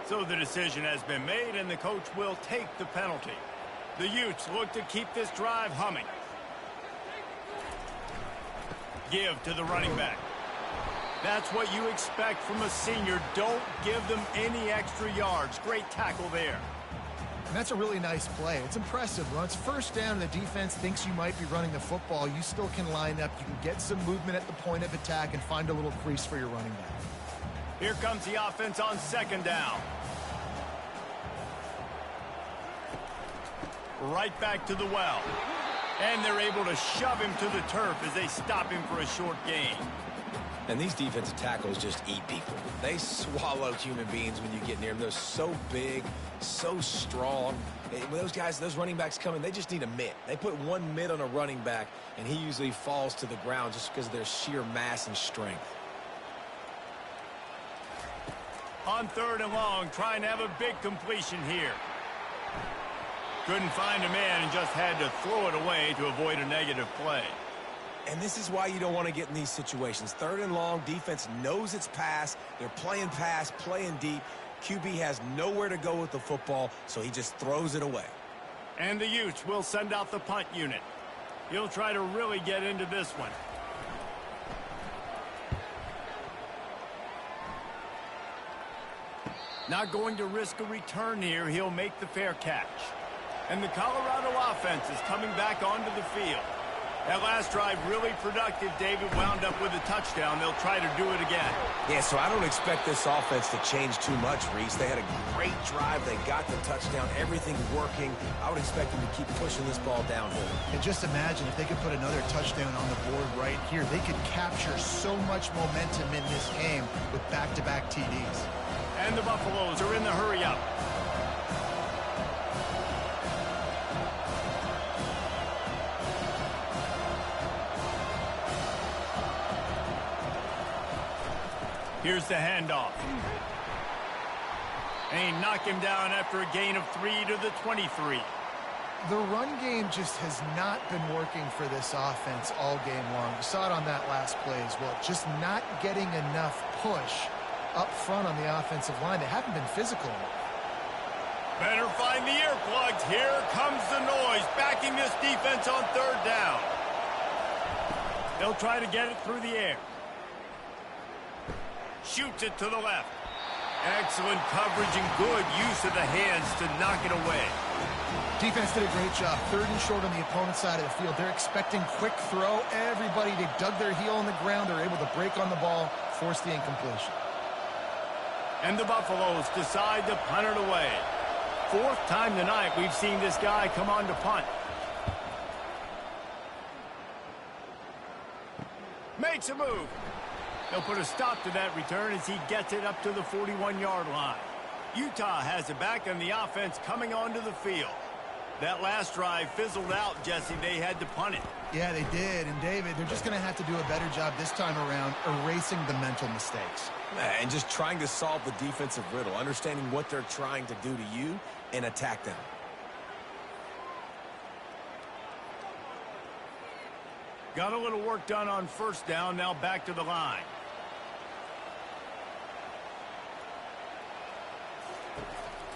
S1: So the decision has been made, and the coach will take the penalty. The Utes look to keep this drive humming. Give to the running back. That's what you expect from a senior. Don't give them any extra yards. Great tackle there.
S3: And that's a really nice play. It's impressive. When it's 1st down and the defense thinks you might be running the football, you still can line up. You can get some movement at the point of attack and find a little crease for your running back.
S1: Here comes the offense on 2nd down. Right back to the well. And they're able to shove him to the turf as they stop him for a short gain.
S2: And these defensive tackles just eat people. They swallow human beings when you get near them. They're so big, so strong. When those guys, those running backs come in, they just need a mitt. They put one mitt on a running back, and he usually falls to the ground just because of their sheer mass and strength.
S1: On 3rd and long, trying to have a big completion here. Couldn't find a man and just had to throw it away to avoid a negative play.
S2: And this is why you don't want to get in these situations. 3rd and long, defense knows it's pass. They're playing pass, playing deep. QB has nowhere to go with the football, so he just throws it away.
S1: And the Utes will send out the punt unit. He'll try to really get into this one. Not going to risk a return here. He'll make the fair catch. And the Colorado offense is coming back onto the field. That last drive really productive. David wound up with a touchdown. They'll try to do it again.
S2: Yeah, so I don't expect this offense to change too much, Reese. They had a great drive. They got the touchdown. Everything's working. I would expect them to keep pushing this ball downhill.
S3: And just imagine if they could put another touchdown on the board right here. They could capture so much momentum in this game with back-to-back TDs.
S1: And the Buffaloes are in the hurry-up. Here's the handoff. And he knocked him down after a gain of 3 to the 23.
S3: The run game just has not been working for this offense all game long. We saw it on that last play as well. Just not getting enough push up front on the offensive line. They haven't been physical enough.
S1: Better find the earplugs. Here comes the noise, backing this defense on third down. They'll try to get it through the air. Shoots it to the left. Excellent coverage and good use of the hands to knock it away.
S3: Defense did a great job. 3rd and short on the opponent's side of the field. They're expecting quick throw. Everybody, they dug their heel on the ground. They're able to break on the ball, force the incompletion.
S1: And the Buffaloes decide to punt it away. 4th time tonight we've seen this guy come on to punt. Makes a move. They'll put a stop to that return as he gets it up to the 41-yard line. Utah has it back, and the offense coming onto the field. That last drive fizzled out, Jesse. They had to punt it.
S3: Yeah, they did. And, David, they're just going to have to do a better job this time around erasing the mental mistakes.
S2: And just trying to solve the defensive riddle, understanding what they're trying to do to you and attack them.
S1: Got a little work done on first down. Now back to the line.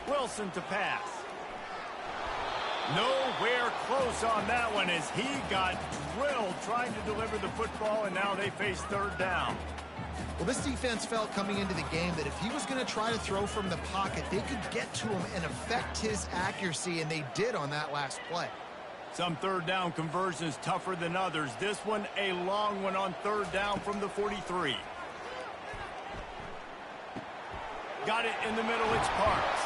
S1: Wilson to pass. Nowhere close on that one as he got drilled trying to deliver the football, and now they face third down.
S3: Well, this defense felt coming into the game that if he was going to try to throw from the pocket, they could get to him and affect his accuracy, and they did on that last play.
S1: Some third down conversions tougher than others. This one a long one on third down from the 43. Got it in the middle. It's Parks.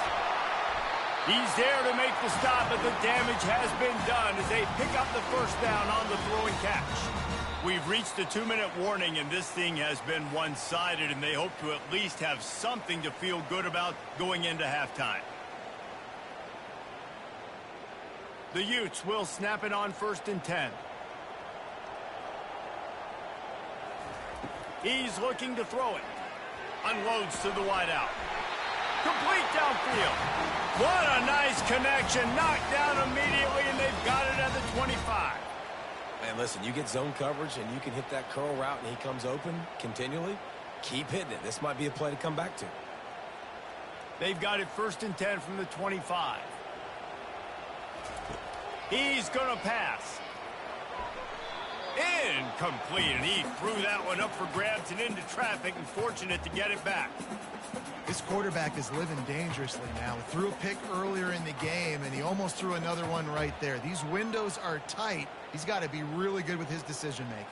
S1: He's there to make the stop, but the damage has been done as they pick up the first down on the throw and catch. We've reached the 2-minute warning, and this thing has been one-sided, and they hope to at least have something to feel good about going into halftime. The Utes will snap it on 1st and 10. He's looking to throw it. Unloads to the wideout. Complete downfield. What a nice connection. Knocked down immediately, and they've got it at the 25.
S2: Man, listen, you get zone coverage and you can hit that curl route and he comes open continually. Keep hitting it. This might be a play to come back to.
S1: They've got it 1st and 10 from the 25. He's going to pass. Incomplete, and he threw that one up for grabs and into traffic, and fortunate to get it back.
S3: This quarterback is living dangerously now. He threw a pick earlier in the game, and he almost threw another one right there. These windows are tight. He's got to be really good with his decision-making.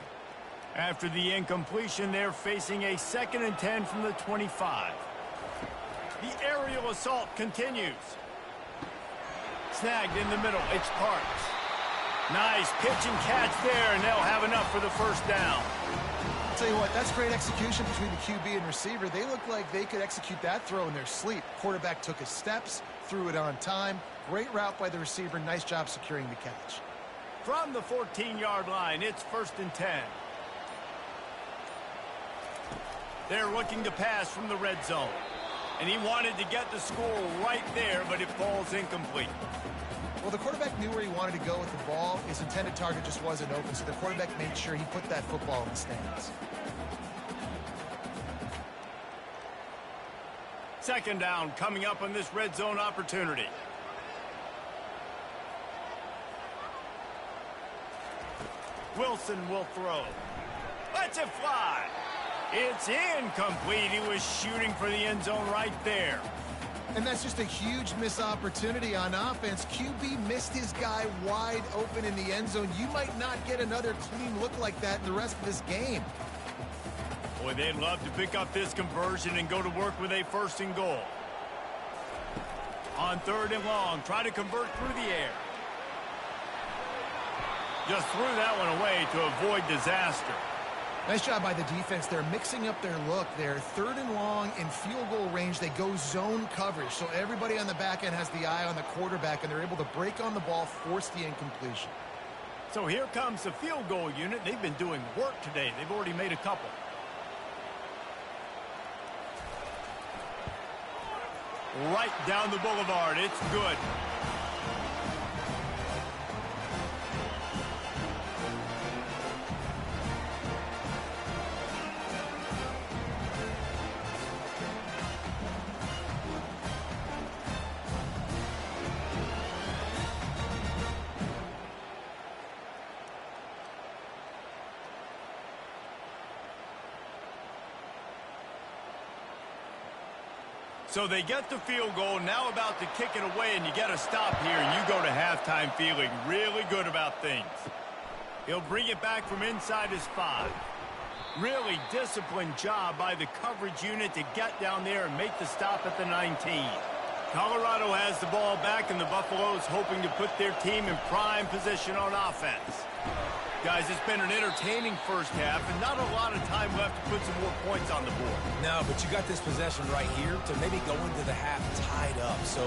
S1: After the incompletion, they're facing a 2nd and 10 from the 25. The aerial assault continues. Snagged in the middle. It's Parks. Nice pitch and catch there, and they'll have enough for the first down.
S3: I'll tell you what, that's great execution between the QB and receiver. They look like they could execute that throw in their sleep. Quarterback took his steps, threw it on time. Great route by the receiver. Nice job securing the catch.
S1: From the 14-yard line, it's 1st and 10. They're looking to pass from the red zone. And he wanted to get the score right there, but it falls incomplete.
S3: Well, the quarterback knew where he wanted to go with the ball. His intended target just wasn't open, so the quarterback made sure he put that football in the stands.
S1: 2nd down coming up on this red zone opportunity. Wilson will throw. Lets it fly. It's incomplete. He was shooting for the end zone right there.
S3: And that's just a huge missed opportunity on offense. QB missed his guy wide open in the end zone. You might not get another clean look like that in the rest of this game.
S1: Boy, they'd love to pick up this conversion and go to work with a 1st and goal. On 3rd and long, try to convert through the air. Just threw that one away to avoid disaster.
S3: Nice job by the defense. They're mixing up their look. They're 3rd and long in field goal range. They go zone coverage. So everybody on the back end has the eye on the quarterback, and they're able to break on the ball, force the incompletion.
S1: So here comes the field goal unit. They've been doing work today. They've already made a couple. Right down the boulevard. It's good. So they get the field goal, now about to kick it away, and you get a stop here, and you go to halftime feeling really good about things. He'll bring it back from inside his 5. Really disciplined job by the coverage unit to get down there and make the stop at the 19. Colorado has the ball back, and the Buffaloes hoping to put their team in prime position on offense. Guys, it's been an entertaining first half, and not a lot of time left to put some more points on the board.
S2: No, but you got this possession right here to maybe go into the half tied up. So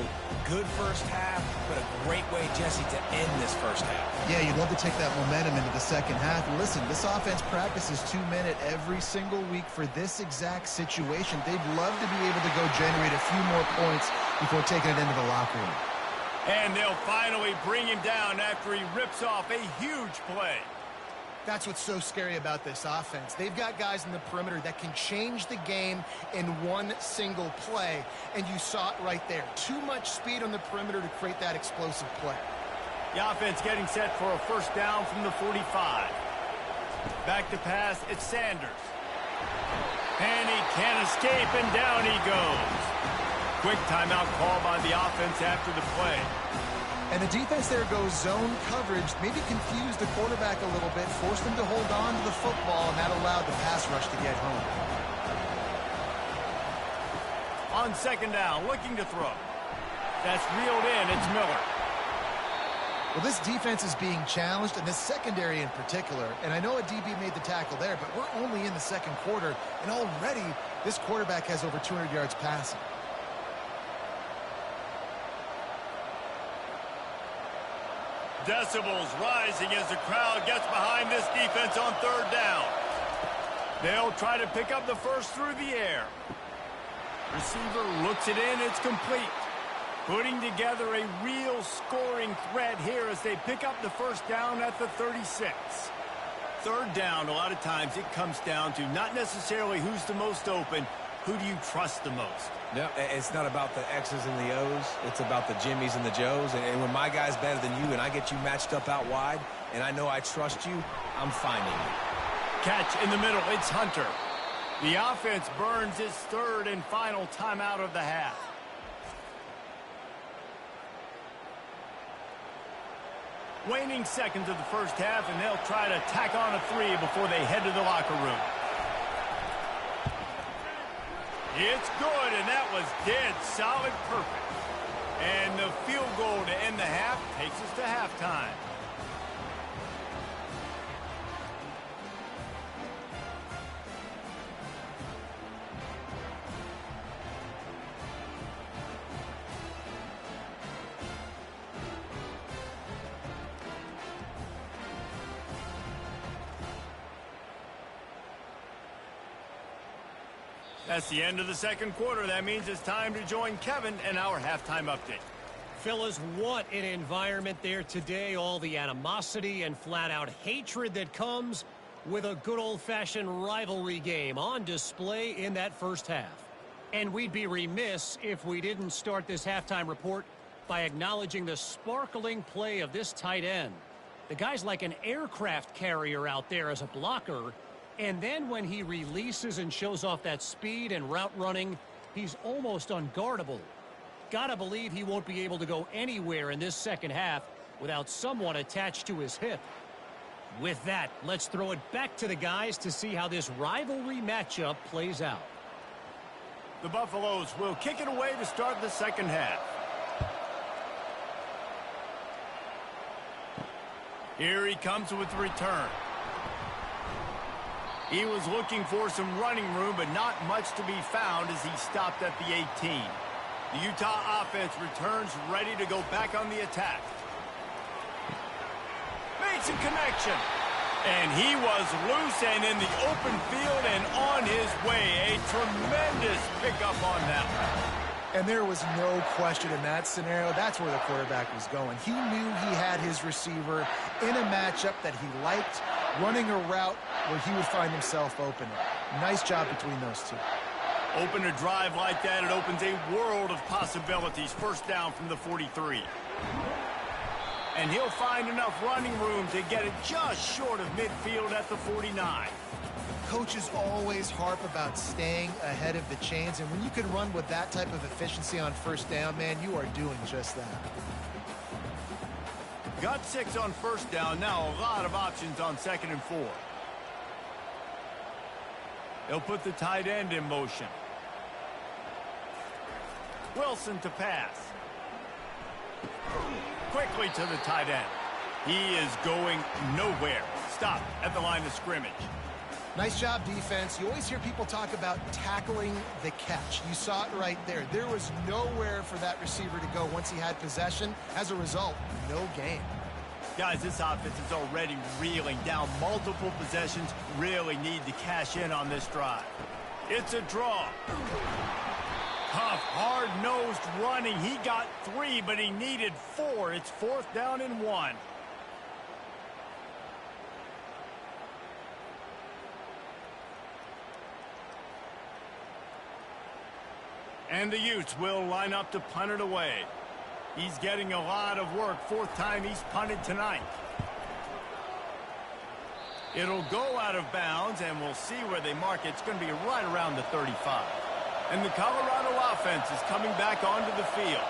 S2: good first half, but a great way, Jesse, to end this first half.
S3: Yeah, you'd love to take that momentum into the second half. And listen, this offense practices 2-minute every single week for this exact situation. They'd love to be able to go generate a few more points before taking it into the locker room.
S1: And they'll finally bring him down after he rips off a huge play.
S3: That's what's so scary about this offense. They've got guys in the perimeter that can change the game in one single play, and you saw it right there. Too much speed on the perimeter to create that explosive play.
S1: The offense getting set for a 1st down from the 45. Back to pass, it's Sanders. And he can't escape, and down he goes. Quick timeout call by the offense after the play.
S3: And the defense there goes zone coverage, maybe confused the quarterback a little bit, forced him to hold on to the football, and that allowed the pass rush to get home.
S1: On 2nd down, looking to throw. That's reeled in, it's Miller.
S3: Well, this defense is being challenged, and this secondary in particular, and I know a DB made the tackle there, but we're only in the 2nd quarter, and already this quarterback has over 200 yards passing.
S1: Decibels rising as the crowd gets behind this defense on 3rd down. They'll try to pick up the first through the air. Receiver looks it in, it's complete. Putting together a real scoring threat here as they pick up the 1st down at the 36. 3rd down, a lot of times it comes down to not necessarily who's the most open, who do you trust the most?
S2: No, it's not about the X's and the O's. It's about the Jimmies and the Joes. And when my guy's better than you and I get you matched up out wide and I know I trust you, I'm finding you.
S1: Catch in the middle. It's Hunter. The offense burns its 3rd and final timeout of the half. Waning seconds of the first half, and they'll try to tack on a 3 before they head to the locker room. It's good, and that was dead solid perfect. And the field goal to end the half takes us to halftime. That's the end of the 2nd quarter. That means it's time to join Kevin and our halftime update.
S4: Fellas, what an environment there today. All the animosity and flat-out hatred that comes with a good old-fashioned rivalry game on display in that first half. And we'd be remiss if we didn't start this halftime report by acknowledging the sparkling play of this tight end. The guy's like an aircraft carrier out there as a blocker. And then when he releases and shows off that speed and route running, he's almost unguardable. Gotta believe he won't be able to go anywhere in this second half without someone attached to his hip. With that, let's throw it back to the guys to see how this rivalry matchup plays out.
S1: The Buffaloes will kick it away to start the second half. Here he comes with the return. He was looking for some running room, but not much to be found as he stopped at the 18. The Utah offense returns ready to go back on the attack. Made some connection. And he was loose and in the open field and on his way. A tremendous pickup on that one.
S3: And there was no question in that scenario. That's where the quarterback was going. He knew he had his receiver in a matchup that he liked, running a route where he would find himself open. Nice job between those two.
S1: Open a drive like that, it opens a world of possibilities. First down from the 43. And he'll find enough running room to get it just short of midfield at the 49.
S3: Coaches always harp about staying ahead of the chains, and when you can run with that type of efficiency on first down, man, you are doing just that.
S1: Got 6 on first down. Now a lot of options on 2nd and 4. They'll put the tight end in motion. Wilson to pass. Quickly to the tight end. He is going nowhere. Stop at the line of scrimmage.
S3: Nice job, defense. You always hear people talk about tackling the catch. You saw it right there. There was nowhere for that receiver to go once he had possession. As a result, no gain.
S1: Guys, this offense is already reeling down multiple possessions. Really need to cash in on this drive. It's a draw. Tough, hard-nosed running. He got 3, but he needed 4. It's 4th down and 1. And the Utes will line up to punt it away. He's getting a lot of work. 4th time he's punted tonight. It'll go out of bounds, and we'll see where they mark it. It's going to be right around the 35. And the Colorado offense is coming back onto the field.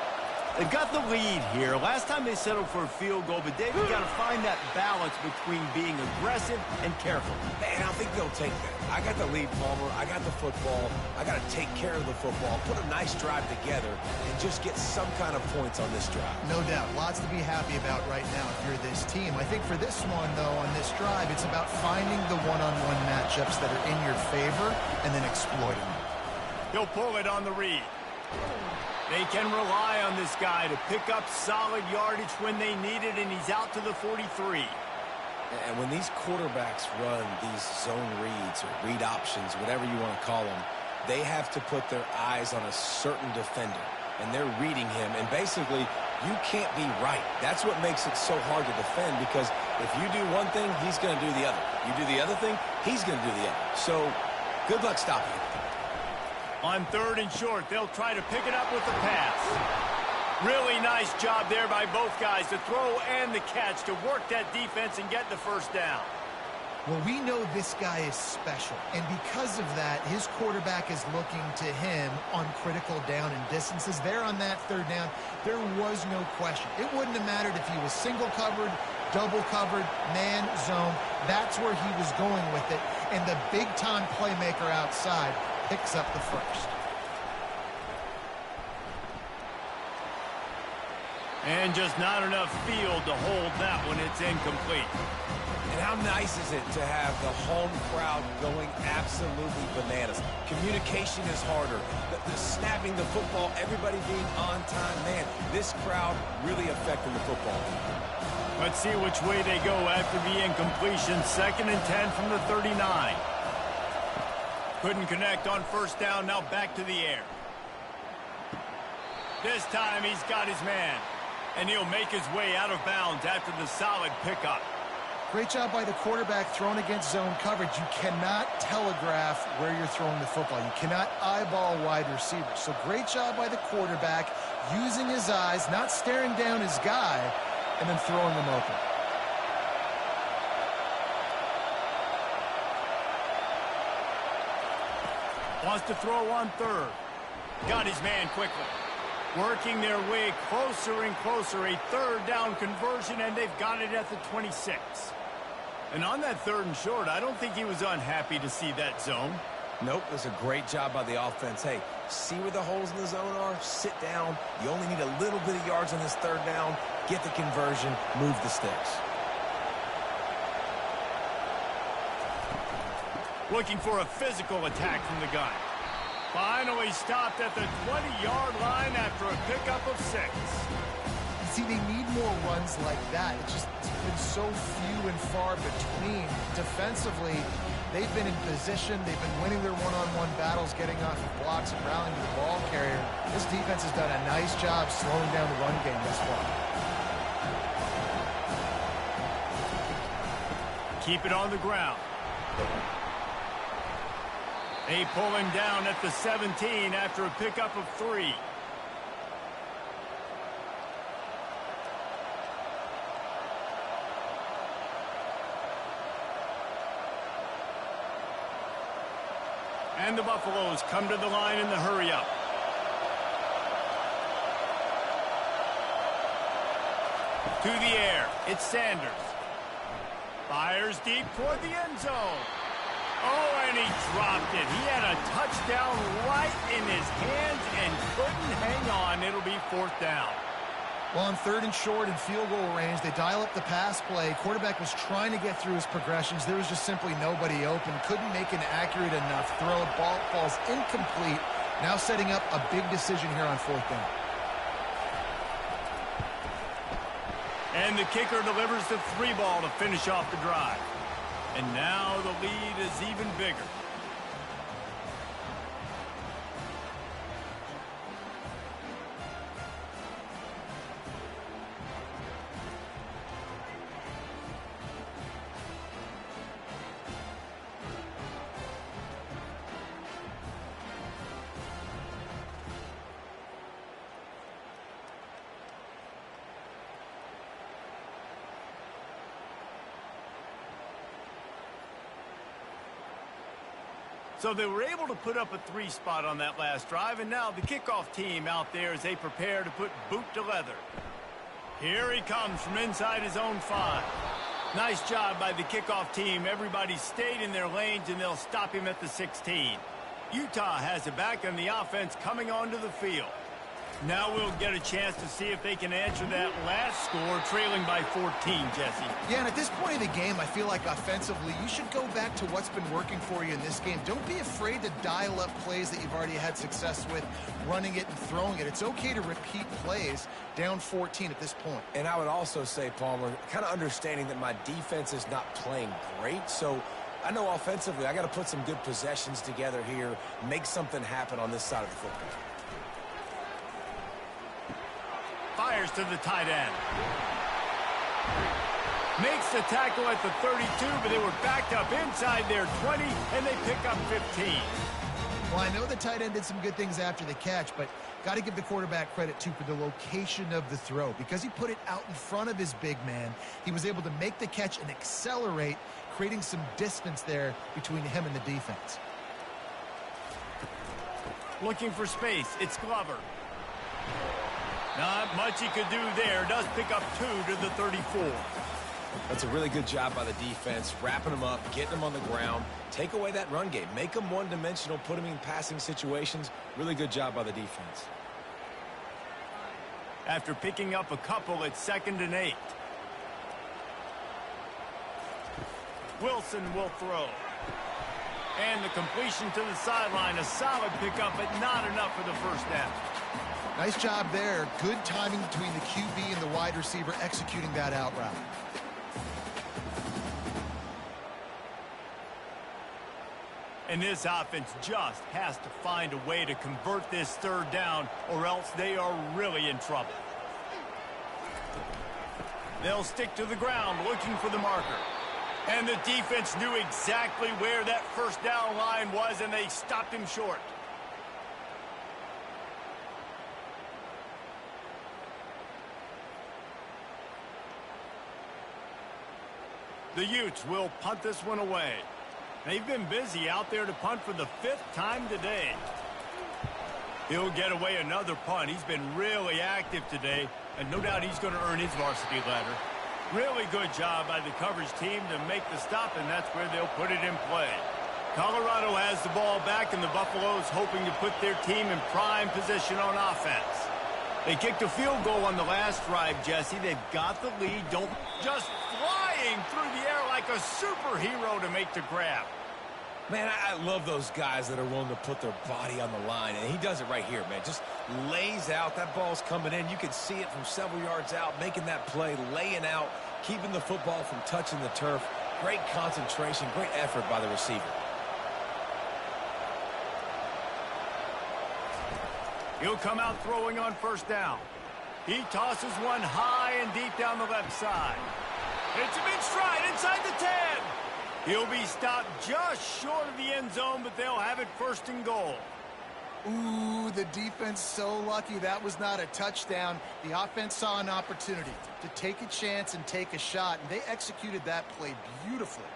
S1: They've got the lead here. Last time they settled for a field goal, but David, got to find that balance between being aggressive and careful.
S2: And I think they'll take that. I got the lead, Palmer. I got the football. I got to take care of the football, put a nice drive together, and just get some kind of points on this drive.
S3: No doubt. Lots to be happy about right now if you're this team. I think for this one, though, on this drive, it's about finding the one-on-one matchups that are in your favor and then exploiting them.
S1: He'll pull it on the read. They can rely on this guy to pick up solid yardage when they need it, and he's out to the 43.
S2: And when these quarterbacks run these zone reads or read options, whatever you want to call them, they have to put their eyes on a certain defender, and they're reading him. And basically, you can't be right. That's what makes it so hard to defend, because if you do one thing, he's going to do the other. You do the other thing, he's going to do the other. So good luck stopping him.
S1: On 3rd and short, they'll try to pick it up with the pass. Really nice job there by both guys to throw and the catch to work that defense and get the first down.
S3: Well, we know this guy is special, and because of that, his quarterback is looking to him on critical down and distances. There on that 3rd down, there was no question. It wouldn't have mattered if he was single covered, double covered, man, zone. That's where he was going with it, and the big-time playmaker outside picks up the first.
S1: And just not enough field to hold that one. It's incomplete.
S2: And how nice is it to have the home crowd going absolutely bananas? Communication is harder. The snapping the football, everybody being on time. Man, this crowd really affecting the football.
S1: Let's see which way they go after the incompletion. 2nd and 10 from the 39. Couldn't connect on first down. Now back to the air. This time he's got his man. And he'll make his way out of bounds after the solid pickup.
S3: Great job by the quarterback thrown against zone coverage. You cannot telegraph where you're throwing the football. You cannot eyeball wide receivers. So great job by the quarterback using his eyes, not staring down his guy, and then throwing them open.
S1: Wants to throw on third. Got his man quickly. Working their way closer and closer. A third down conversion, and they've got it at the 26. And on that 3rd and short, I don't think he was unhappy to see that zone.
S2: Nope, it was a great job by the offense. Hey, see where the holes in the zone are? Sit down. You only need a little bit of yards on this 3rd down. Get the conversion. Move the sticks.
S1: Looking for a physical attack from the gun. Finally stopped at the 20-yard line after a pickup of 6.
S3: See, they need more runs like that. It's been so few and far between. Defensively, they've been in position. They've been winning their one-on-one battles, getting off of blocks and rallying to the ball carrier. This defense has done a nice job slowing down the run game thus far.
S1: Keep it on the ground. They pull him down at the 17 after a pickup of 3. And the Buffaloes come to the line in the hurry-up. To the air, it's Sanders. Fires deep toward the end zone. Oh, and he dropped it. He had a touchdown right in his hands and couldn't hang on. It'll be 4th down.
S3: Well, on 3rd and short and field goal range, they dial up the pass play. Quarterback was trying to get through his progressions. There was just simply nobody open. Couldn't make an accurate enough throw. Ball falls incomplete. Now setting up a big decision here on 4th down.
S1: And the kicker delivers the 3 ball to finish off the drive. And now the lead is even bigger. So they were able to put up a 3 spot on that last drive, and now the kickoff team out there as they prepare to put boot to leather. Here he comes from inside his own 5. Nice job by the kickoff team. Everybody stayed in their lanes, and they'll stop him at the 16. Utah has it back on the offense coming onto the field. Now we'll get a chance to see if they can answer that last score, trailing by 14, Jesse.
S3: Yeah, and at this point of the game, I feel like offensively, you should go back to what's been working for you in this game. Don't be afraid to dial up plays that you've already had success with, running it and throwing it. It's okay to repeat plays down 14 at this point.
S2: And I would also say, Palmer, kind of understanding that my defense is not playing great, so I know offensively I got to put some good possessions together here, make something happen on this side of the football.
S1: Fires to the tight end. Makes the tackle at the 32, but they were backed up inside their 20, and they pick up 15.
S3: Well, I know the tight end did some good things after the catch, but got to give the quarterback credit, too, for the location of the throw. Because he put it out in front of his big man, he was able to make the catch and accelerate, creating some distance there between him and the defense.
S1: Looking for space. It's Glover. Not much he could do there. Does pick up 2 to the 34.
S2: That's a really good job by the defense, wrapping them up, getting them on the ground. Take away that run game. Make them one-dimensional, put them in passing situations. Really good job by the defense.
S1: After picking up a couple, it's 2nd and 8. Wilson will throw. And the completion to the sideline. A solid pickup, but not enough for the first down.
S3: Nice job there. Good timing between the QB and the wide receiver executing that out route.
S1: And this offense just has to find a way to convert this 3rd down, or else they are really in trouble. They'll stick to the ground looking for the marker. And the defense knew exactly where that first down line was, and they stopped him short. The Utes will punt this one away. They've been busy out there to punt for the 5th time today. He'll get away another punt. He's been really active today, and no doubt he's going to earn his varsity letter. Really good job by the coverage team to make the stop, and that's where they'll put it in play. Colorado has the ball back, and the Buffaloes hoping to put their team in prime position on offense. They kicked a field goal on the last drive, Jesse. They've got the lead. Don't just flying through the air like a superhero to make the grab.
S2: Man, I love those guys that are willing to put their body on the line, and he does it right here, man. Just lays out. That ball's coming in. You can see it from several yards out, making that play, laying out, keeping the football from touching the turf. Great concentration, great effort by the receiver.
S1: He'll come out throwing on first down. He tosses one high and deep down the left side. It's a big stride inside the 10. He'll be stopped just short of the end zone, but they'll have it 1st and goal.
S3: Ooh, the defense so lucky that was not a touchdown. The offense saw an opportunity to take a chance and take a shot, and they executed that play beautifully.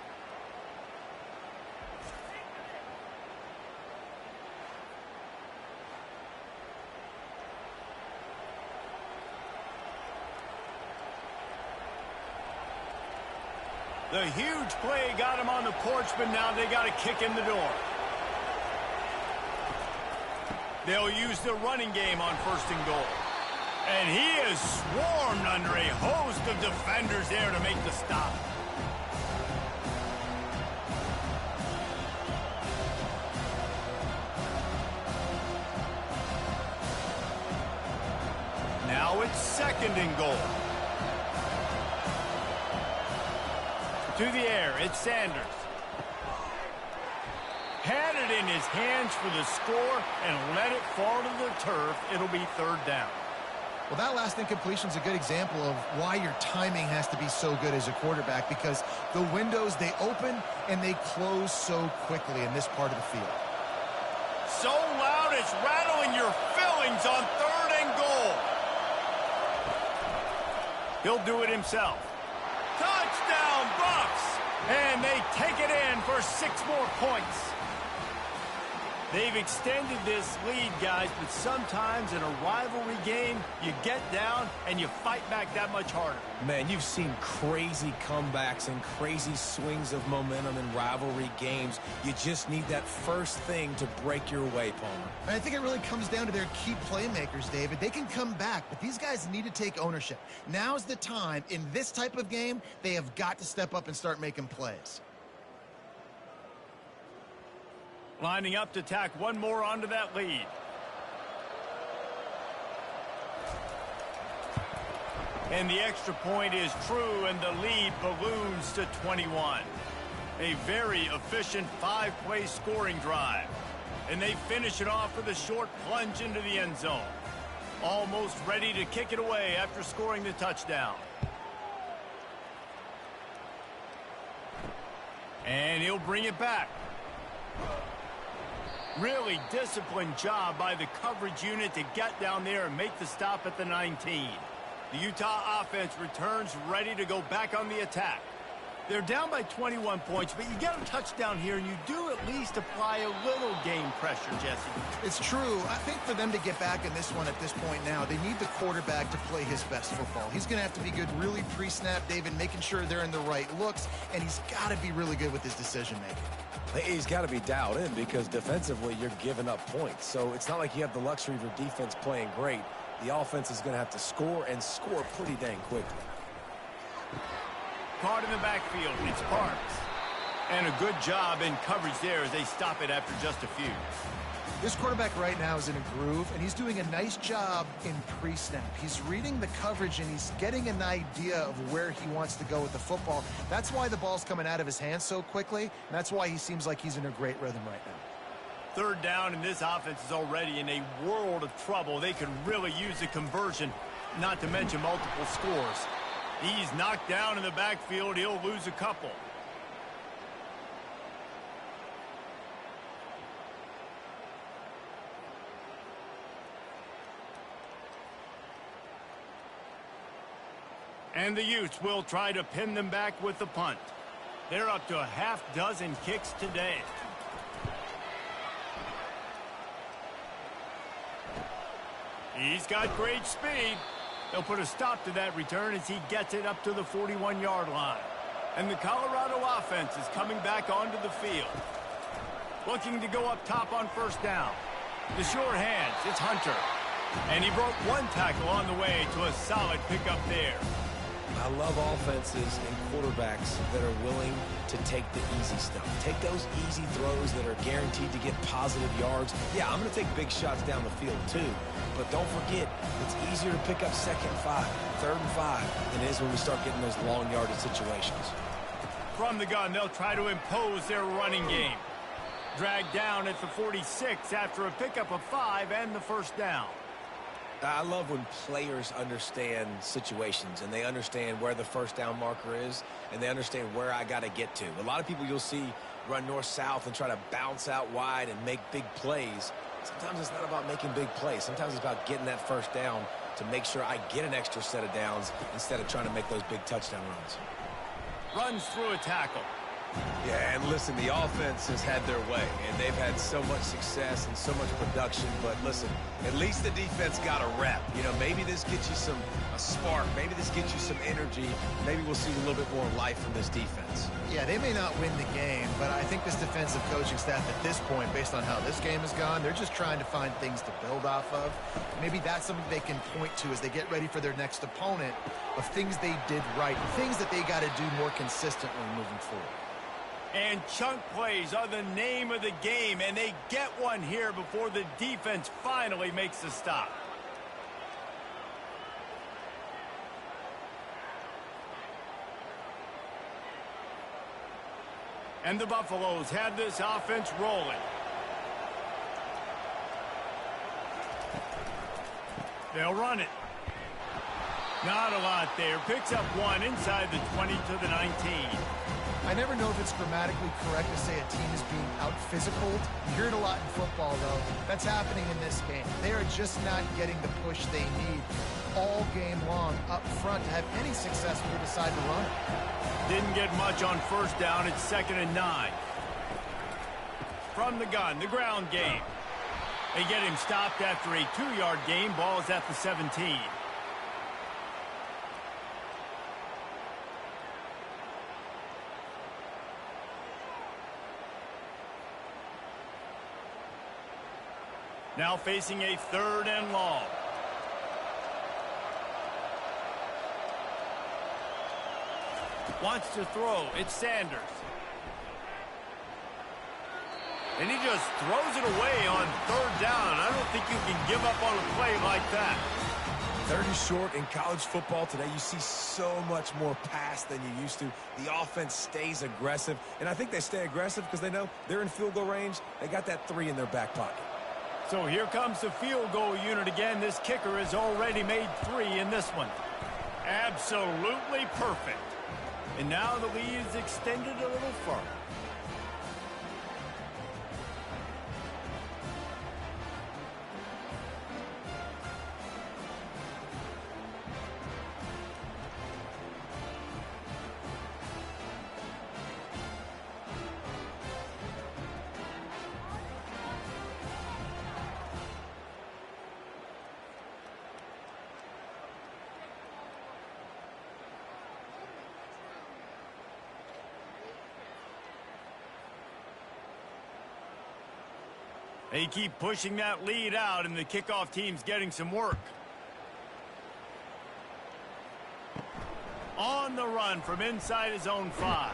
S1: The huge play got him on the porch, but now they got a kick in the door. They'll use the running game on 1st and goal. And he is swarmed under a host of defenders there to make the stop. Now it's 2nd and goal. To the air, it's Sanders. Had it in his hands for the score and let it fall to the turf. It'll be 3rd down.
S3: Well, that last incompletion is a good example of why your timing has to be so good as a quarterback, because the windows, they open and they close so quickly in this part of the field.
S1: So loud it's rattling your fillings on 3rd and goal. He'll do it himself. Touchdown, Bucks! And they take it in for 6 more points. They've extended this lead, guys, but sometimes in a rivalry game, you get down and you fight back that much harder.
S2: Man, you've seen crazy comebacks and crazy swings of momentum in rivalry games. You just need that first thing to break your way, Palmer.
S3: And I think it really comes down to their key playmakers, David. They can come back, but these guys need to take ownership. Now's the time. In this type of game, they have got to step up and start making plays.
S1: Lining up to tack one more onto that lead. And the extra point is true, and the lead balloons to 21. A very efficient 5-play scoring drive. And they finish it off with a short plunge into the end zone. Almost ready to kick it away after scoring the touchdown. And he'll bring it back. Really disciplined job by the coverage unit to get down there and make the stop at the 19. The Utah offense returns ready to go back on the attack. They're down by 21 points, but you get a touchdown here, and you do at least apply a little game pressure, Jesse.
S3: It's true. I think for them to get back in this one at this point now, they need the quarterback to play his best football. He's going to have to be good really pre-snap, David, making sure they're in the right looks, and he's got to be really good with his decision-making.
S2: He's got to be dialed in because defensively you're giving up points. So it's not like you have the luxury of your defense playing great. The offense is going to have to score and score pretty dang quickly.
S1: Caught in the backfield, it's Parks. And a good job in coverage there as they stop it after just a few.
S3: This quarterback right now is in a groove, and he's doing a nice job in pre-snap. He's reading the coverage, and he's getting an idea of where he wants to go with the football. That's why the ball's coming out of his hands so quickly, and that's why he seems like he's in a great rhythm right now.
S1: 3rd down, and this offense is already in a world of trouble. They could really use a conversion, not to mention multiple scores. He's knocked down in the backfield. He'll lose a couple. And the Utes will try to pin them back with the punt. They're up to a half dozen kicks today. He's got great speed. They'll put a stop to that return as he gets it up to the 41-yard line. And the Colorado offense is coming back onto the field. Looking to go up top on first down. The sure hands, it's Hunter. And he broke one tackle on the way to a solid pickup there.
S2: I love offenses and quarterbacks that are willing to take the easy stuff. Take those easy throws that are guaranteed to get positive yards. Yeah, I'm going to take big shots down the field too. But don't forget, it's easier to pick up 2nd and 5, 3rd and 5 than it is when we start getting those long yardage situations.
S1: From the gun, they'll try to impose their running game. Dragged down at the 46 after a pickup of 5 and the first down.
S2: I love when players understand situations and they understand where the first down marker is and they understand where I got to get to. A lot of people you'll see run north-south and try to bounce out wide and make big plays. Sometimes it's not about making big plays. Sometimes it's about getting that first down to make sure I get an extra set of downs instead of trying to make those big touchdown runs.
S1: Runs through a tackle.
S2: Yeah, and listen, the offense has had their way, and they've had so much success and so much production. But listen, at least the defense got a rep. You know, maybe this gets you a spark. Maybe this gets you some energy. Maybe we'll see a little bit more life from this defense.
S3: Yeah, they may not win the game, but I think this defensive coaching staff at this point, based on how this game has gone, they're just trying to find things to build off of. Maybe that's something they can point to as they get ready for their next opponent of things they did right, things that they got to do more consistently moving forward.
S1: And chunk plays are the name of the game, and they get one here before the defense finally makes the stop. And the Buffaloes have this offense rolling. They'll run it. Not a lot there. Picks up one inside the 20 to the 19.
S3: I never know if it's grammatically correct to say a team is being out-physicaled. You hear it a lot in football, though. That's happening in this game. They are just not getting the push they need all game long up front to have any success when they decide to run it.
S1: Didn't get much on first down. It's 2nd and 9. From the gun, the ground game. They get him stopped after a 2-yard gain. Ball's at the 17. Now facing a 3rd and long. Wants to throw. It's Sanders. And he just throws it away on 3rd down. I don't think you can give up on a play like that.
S2: 3rd and short in college football today. You see so much more pass than you used to. The offense stays aggressive. And I think they stay aggressive because they know they're in field goal range. They got that 3 in their back pocket.
S1: So here comes the field goal unit again. This kicker has already made 3 in this one. Absolutely perfect. And now the lead is extended a little further. They keep pushing that lead out, and the kickoff team's getting some work. On the run from inside his own 5.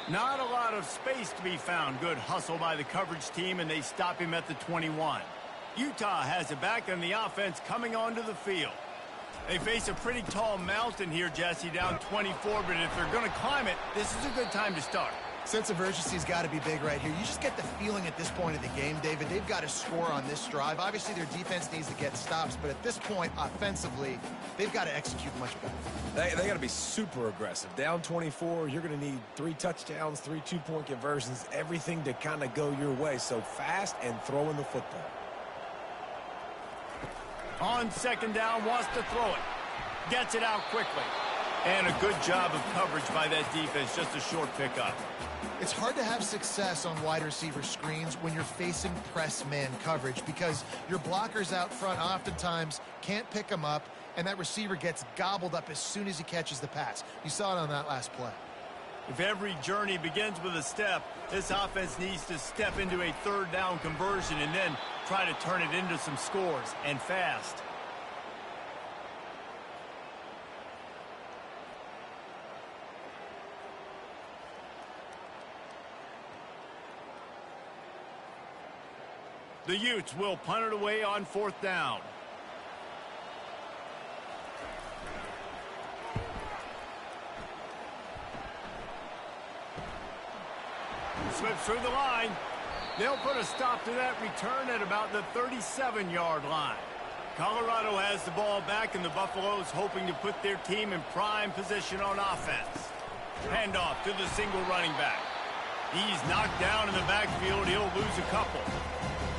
S1: Not a lot of space to be found. Good hustle by the coverage team, and they stop him at the 21. Utah has it back on the offense coming onto the field. They face a pretty tall mountain here, Jesse, down 24, but if they're going to climb it, this is a good time to start.
S3: Sense of urgency's got to be big right here. You just get the feeling at this point of the game, David, they've got to score on this drive. Obviously, their defense needs to get stops, but at this point, offensively, they've got to execute much better.
S2: They got to be super aggressive. Down 24, you're going to need 3 touchdowns, 3 two-point conversions, everything to kind of go your way. So fast and throwing the football.
S1: On 2nd down, wants to throw it. Gets it out quickly. And a good job of coverage by that defense, just a short pickup.
S3: It's hard to have success on wide receiver screens when you're facing press man coverage because your blockers out front oftentimes can't pick them up, and that receiver gets gobbled up as soon as he catches the pass. You saw it on that last play.
S1: If every journey begins with a step, this offense needs to step into a third down conversion and then try to turn it into some scores, and fast. The Utes will punt it away on fourth down. Slips through the line. They'll put a stop to that return at about the 37-yard line. Colorado has the ball back, and the Buffaloes hoping to put their team in prime position on offense. Handoff to the single running back. He's knocked down in the backfield. He'll lose a couple.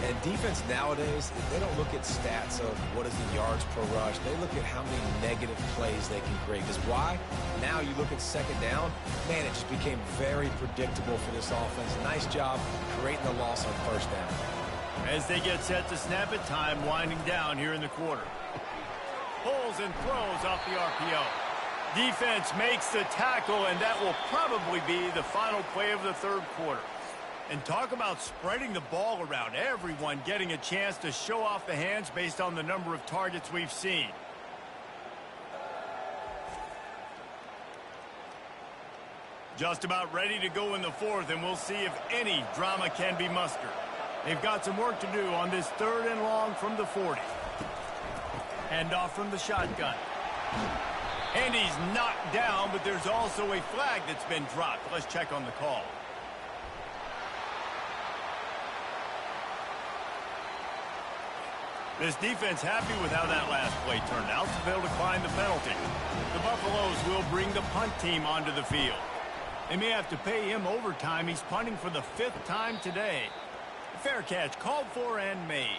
S2: And defense nowadays, they don't look at stats of what is the yards per rush. They look at how many negative plays they can create. Because why? Now you look at second down, man, it just became very predictable for this offense. Nice job creating the loss on first down.
S1: As they get set to snap it, time winding down here in the quarter. Pulls and throws off the RPO. Defense makes the tackle, and that will probably be the final play of the third quarter. And talk about spreading the ball around, everyone getting a chance to show off the hands based on the number of targets we've seen. Just about ready to go in the fourth, and we'll see if any drama can be mustered. They've got some work to do on this third and long from the 40. Handoff from the shotgun. And he's knocked down, but there's also a flag that's been dropped. Let's check on the call. This defense happy with how that last play turned out, so they'll decline the penalty. The Buffaloes will bring the punt team onto the field. They may have to pay him overtime. He's punting for the 5th time today. Fair catch called for and made.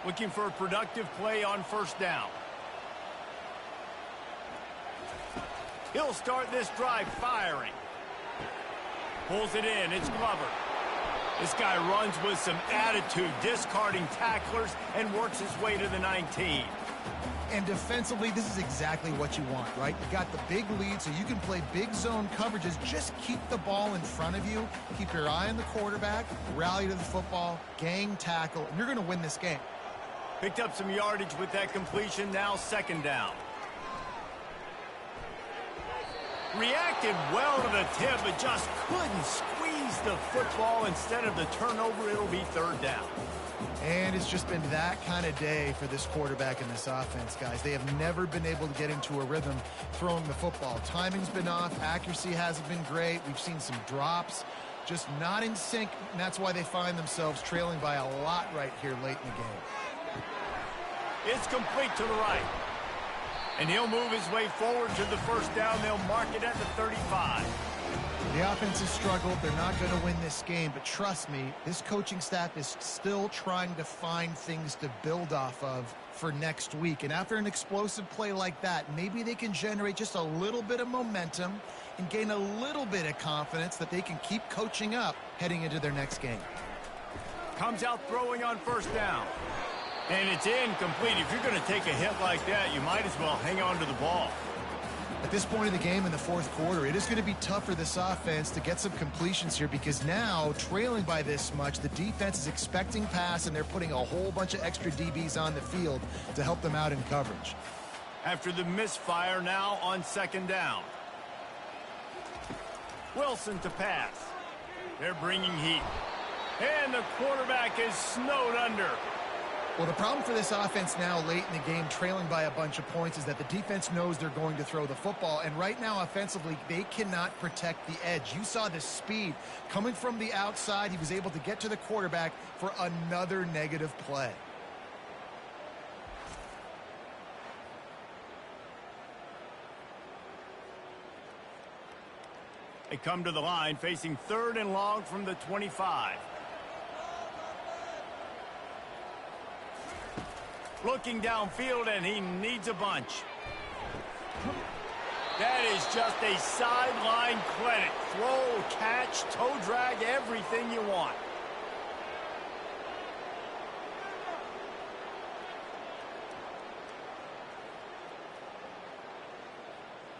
S1: Looking for a productive play on first down. He'll start this drive firing. Pulls it in. It's Glover. This guy runs with some attitude, discarding tacklers, and works his way to the 19.
S3: And defensively, this is exactly what you want, right? You got the big lead, so you can play big zone coverages. Just keep the ball in front of you. Keep your eye on the quarterback, rally to the football, gang tackle, and you're going to win this game.
S1: Picked up some yardage with that completion, now second down. Reacted well to the tip, but just couldn't squeeze the football. Instead of the turnover, it'll be third down.
S3: And it's just been that kind of day for this quarterback and this offense, guys. They have never been able to get into a rhythm throwing the football. Timing's been off. Accuracy hasn't been great. We've seen some drops. Just not in sync, and that's why they find themselves trailing by a lot right here late in the game.
S1: It's complete to the right. And he'll move his way forward to the first down. They'll mark it at the 35.
S3: The offense has struggled. They're not going to win this game, but trust me, this coaching staff is still trying to find things to build off of for next week. And after an explosive play like that, maybe they can generate just a little bit of momentum and gain a little bit of confidence that they can keep coaching up heading into their next game.
S1: Comes out throwing on first down. And it's incomplete. If you're going to take a hit like that, you might as well hang on to the ball.
S3: At this point in the game in the fourth quarter, it is going to be tough for this offense to get some completions here because now, trailing by this much, the defense is expecting pass, and they're putting a whole bunch of extra DBs on the field to help them out in coverage.
S1: After the misfire, now on second down. Wilson to pass. They're bringing heat. And the quarterback is snowed under.
S3: Well, the problem for this offense now late in the game, trailing by a bunch of points, is that the defense knows they're going to throw the football. And right now, offensively, they cannot protect the edge. You saw the speed coming from the outside. He was able to get to the quarterback for another negative play.
S1: They come to the line facing third and long from the 25. Looking downfield, and he needs a bunch. That is just a sideline clinic. Throw, catch, toe drag, everything you want.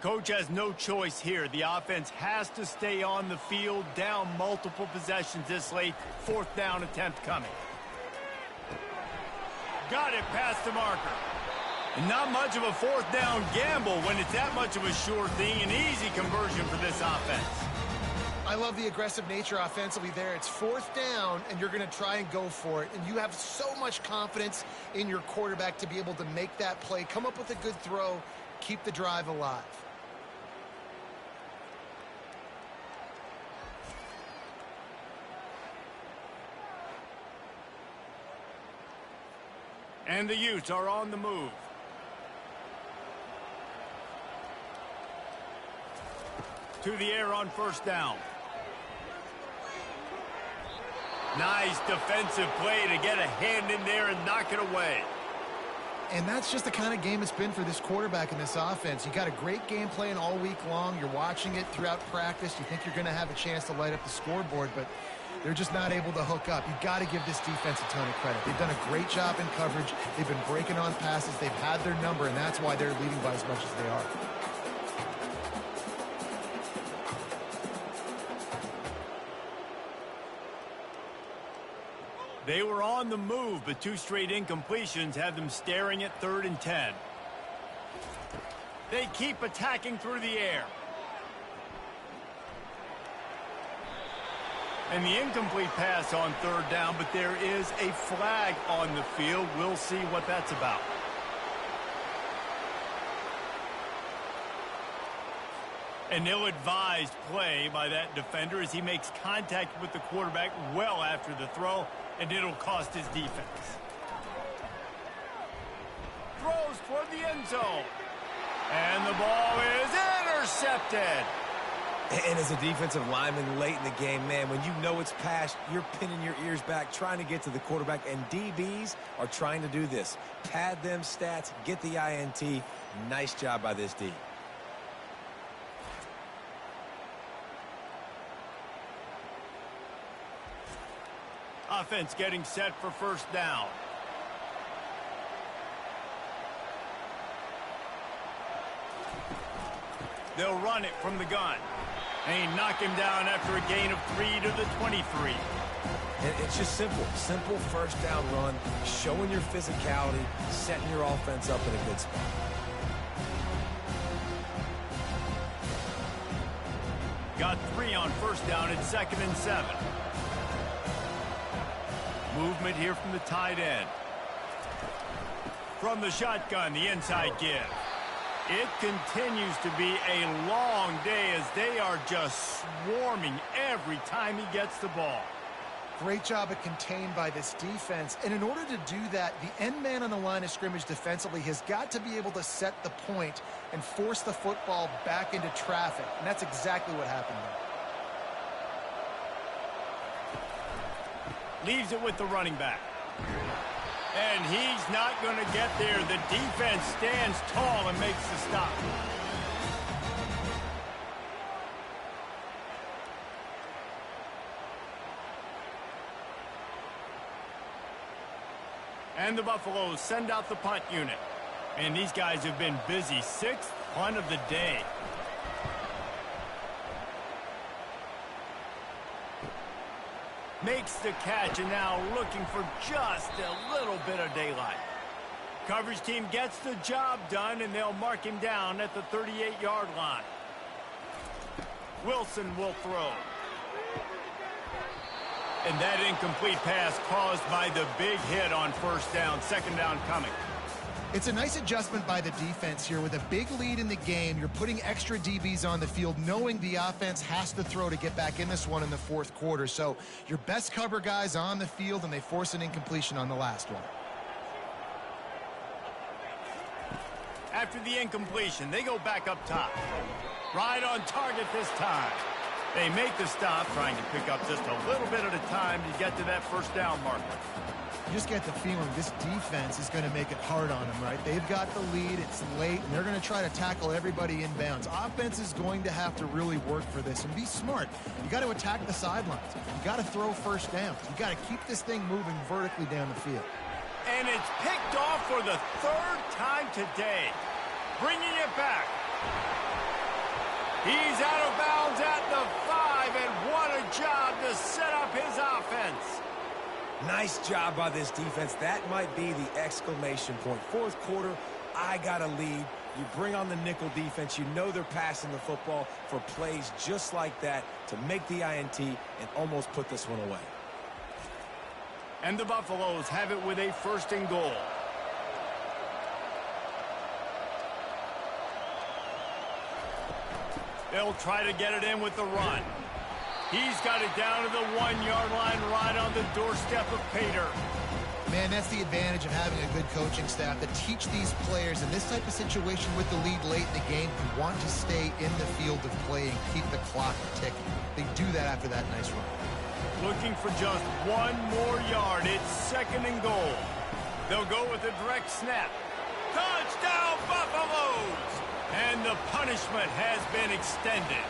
S1: Coach has no choice here. The offense has to stay on the field, down multiple possessions this late. 4th down attempt coming. Got it past the marker. And not much of a 4th down gamble when it's that much of a sure thing. An easy conversion for this offense.
S3: I love the aggressive nature offensively there. It's 4th down, and you're going to try and go for it. And you have so much confidence in your quarterback to be able to make that play, come up with a good throw, keep the drive alive.
S1: And the Utes are on the move. To the air on 1st down. Nice defensive play to get a hand in there and knock it away.
S3: And that's just the kind of game it's been for this quarterback in this offense. You got a great game plan all week long. You're watching it throughout practice. You think you're going to have a chance to light up the scoreboard, but they're just not able to hook up. You've got to give this defense a ton of credit. They've done a great job in coverage. They've been breaking on passes. They've had their number, and that's why they're leading by as much as they are.
S1: They were on the move, but 2 straight incompletions have them staring at 3rd and 10. They keep attacking through the air. And the incomplete pass on 3rd down, but there is a flag on the field. We'll see what that's about. An ill-advised play by that defender as he makes contact with the quarterback well after the throw, and it'll cost his defense. Throws toward the end zone. And the ball is intercepted.
S2: And as a defensive lineman late in the game, man, when you know it's past, you're pinning your ears back, trying to get to the quarterback, and DBs are trying to do this. Pad them stats, get the INT. Nice job by this D.
S1: Offense getting set for 1st down. They'll run it from the gun. And knock him down after a gain of 3 to the 23.
S2: And it's just simple. Simple 1st down run, showing your physicality, setting your offense up in a good spot.
S1: Got 3 on 1st down at 2nd and 7. Movement here from the tight end. From the shotgun, the inside give. It continues to be a long day as they are just swarming every time he gets the ball.
S3: Great job at contained by this defense. And in order to do that, the end man on the line of scrimmage defensively has got to be able to set the point and force the football back into traffic. And that's exactly what happened
S1: there. Leaves it with the running back. And he's not going to get there. The defense stands tall and makes the stop. And the Buffaloes send out the punt unit. And these guys have been busy. 6th punt of the day. Makes the catch and now looking for just a little bit of daylight. Coverage team gets the job done and they'll mark him down at the 38-yard line. Wilson will throw. And that incomplete pass caused by the big hit on 1st down. 2nd down coming.
S3: It's a nice adjustment by the defense here. With a big lead in the game, you're putting extra DBs on the field, knowing the offense has to throw to get back in this one in the 4th quarter. So your best cover guys on the field, and they force an incompletion on the last one.
S1: After the incompletion, they go back up top. Right on target this time. They make the stop, trying to pick up just a little bit at a time to get to that 1st down marker.
S3: You just get the feeling this defense is going to make it hard on them, right? They've got the lead. It's late, and they're going to try to tackle everybody inbounds. Offense is going to have to really work for this and be smart. You got to attack the sidelines. You got to throw first downs. You got to keep this thing moving vertically down the field.
S1: And it's picked off for the third time today. Bringing it back. He's out of bounds at the 5, and what a job to set up his offense.
S2: Nice job by this defense. That might be the exclamation point. Fourth quarter, I got a lead. You bring on the nickel defense. You know they're passing the football for plays just like that to make the INT and almost put this one away.
S1: And the Buffaloes have it with a first and goal. They'll try to get it in with the run. He's got it down to the 1-yard line right on the doorstep of Pater.
S3: Man, that's the advantage of having a good coaching staff that teach these players in this type of situation with the lead late in the game who want to stay in the field of play and keep the clock ticking. They do that after that nice run. Looking for just one more yard. It's second and goal. They'll go with a direct snap. Touchdown, Buffaloes! And the punishment has been extended.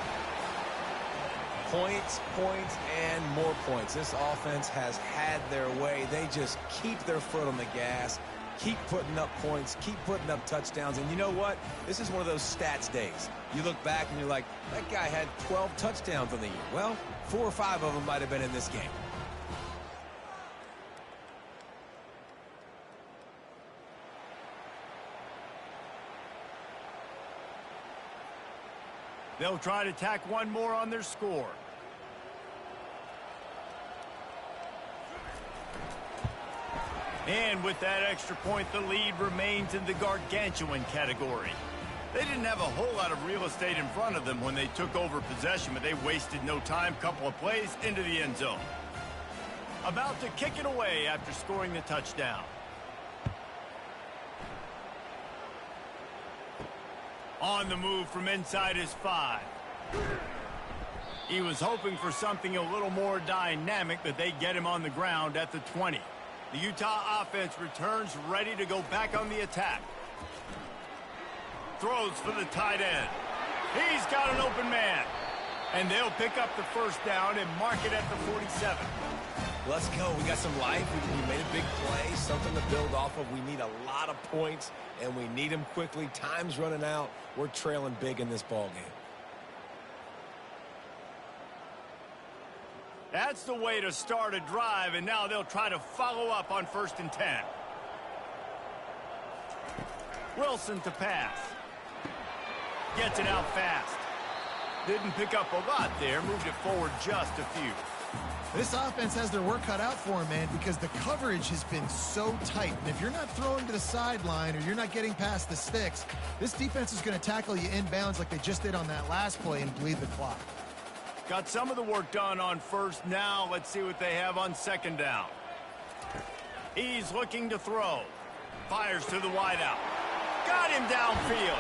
S2: Points, points, and more points. This offense has had their way. They just keep their foot on the gas, keep putting up points, keep putting up touchdowns. And you know what? This is one of those stats days. You look back and you're like, that guy had 12 touchdowns on the year. Well, 4 or 5 of them might have been in this game.
S1: They'll try to tack one more on their score. And with that extra point, the lead remains in the gargantuan category. They didn't have a whole lot of real estate in front of them when they took over possession, but they wasted no time. Couple of plays into the end zone. About to kick it away after scoring the touchdown. On the move from inside his 5. He was hoping for something a little more dynamic, but they get him on the ground at the 20. The Utah offense returns ready to go back on the attack. Throws for the tight end. He's got an open man. And they'll pick up the first down and mark it at the 47.
S2: Let's go. We got some life. We made a big play, something to build off of. We need a lot of points, and we need them quickly. Time's running out. We're trailing big in this ball game.
S1: That's the way to start a drive, and now they'll try to follow up on 1st and 10. Wilson to pass. Gets it out fast. Didn't pick up a lot there, moved it forward just a few.
S3: This offense has their work cut out for them, man, because the coverage has been so tight. And if you're not throwing to the sideline or you're not getting past the sticks, this defense is going to tackle you inbounds like they just did on that last play and bleed the clock.
S1: Got some of the work done on first. Now let's see what they have on second down. He's looking to throw. Fires to the wideout. Got him downfield.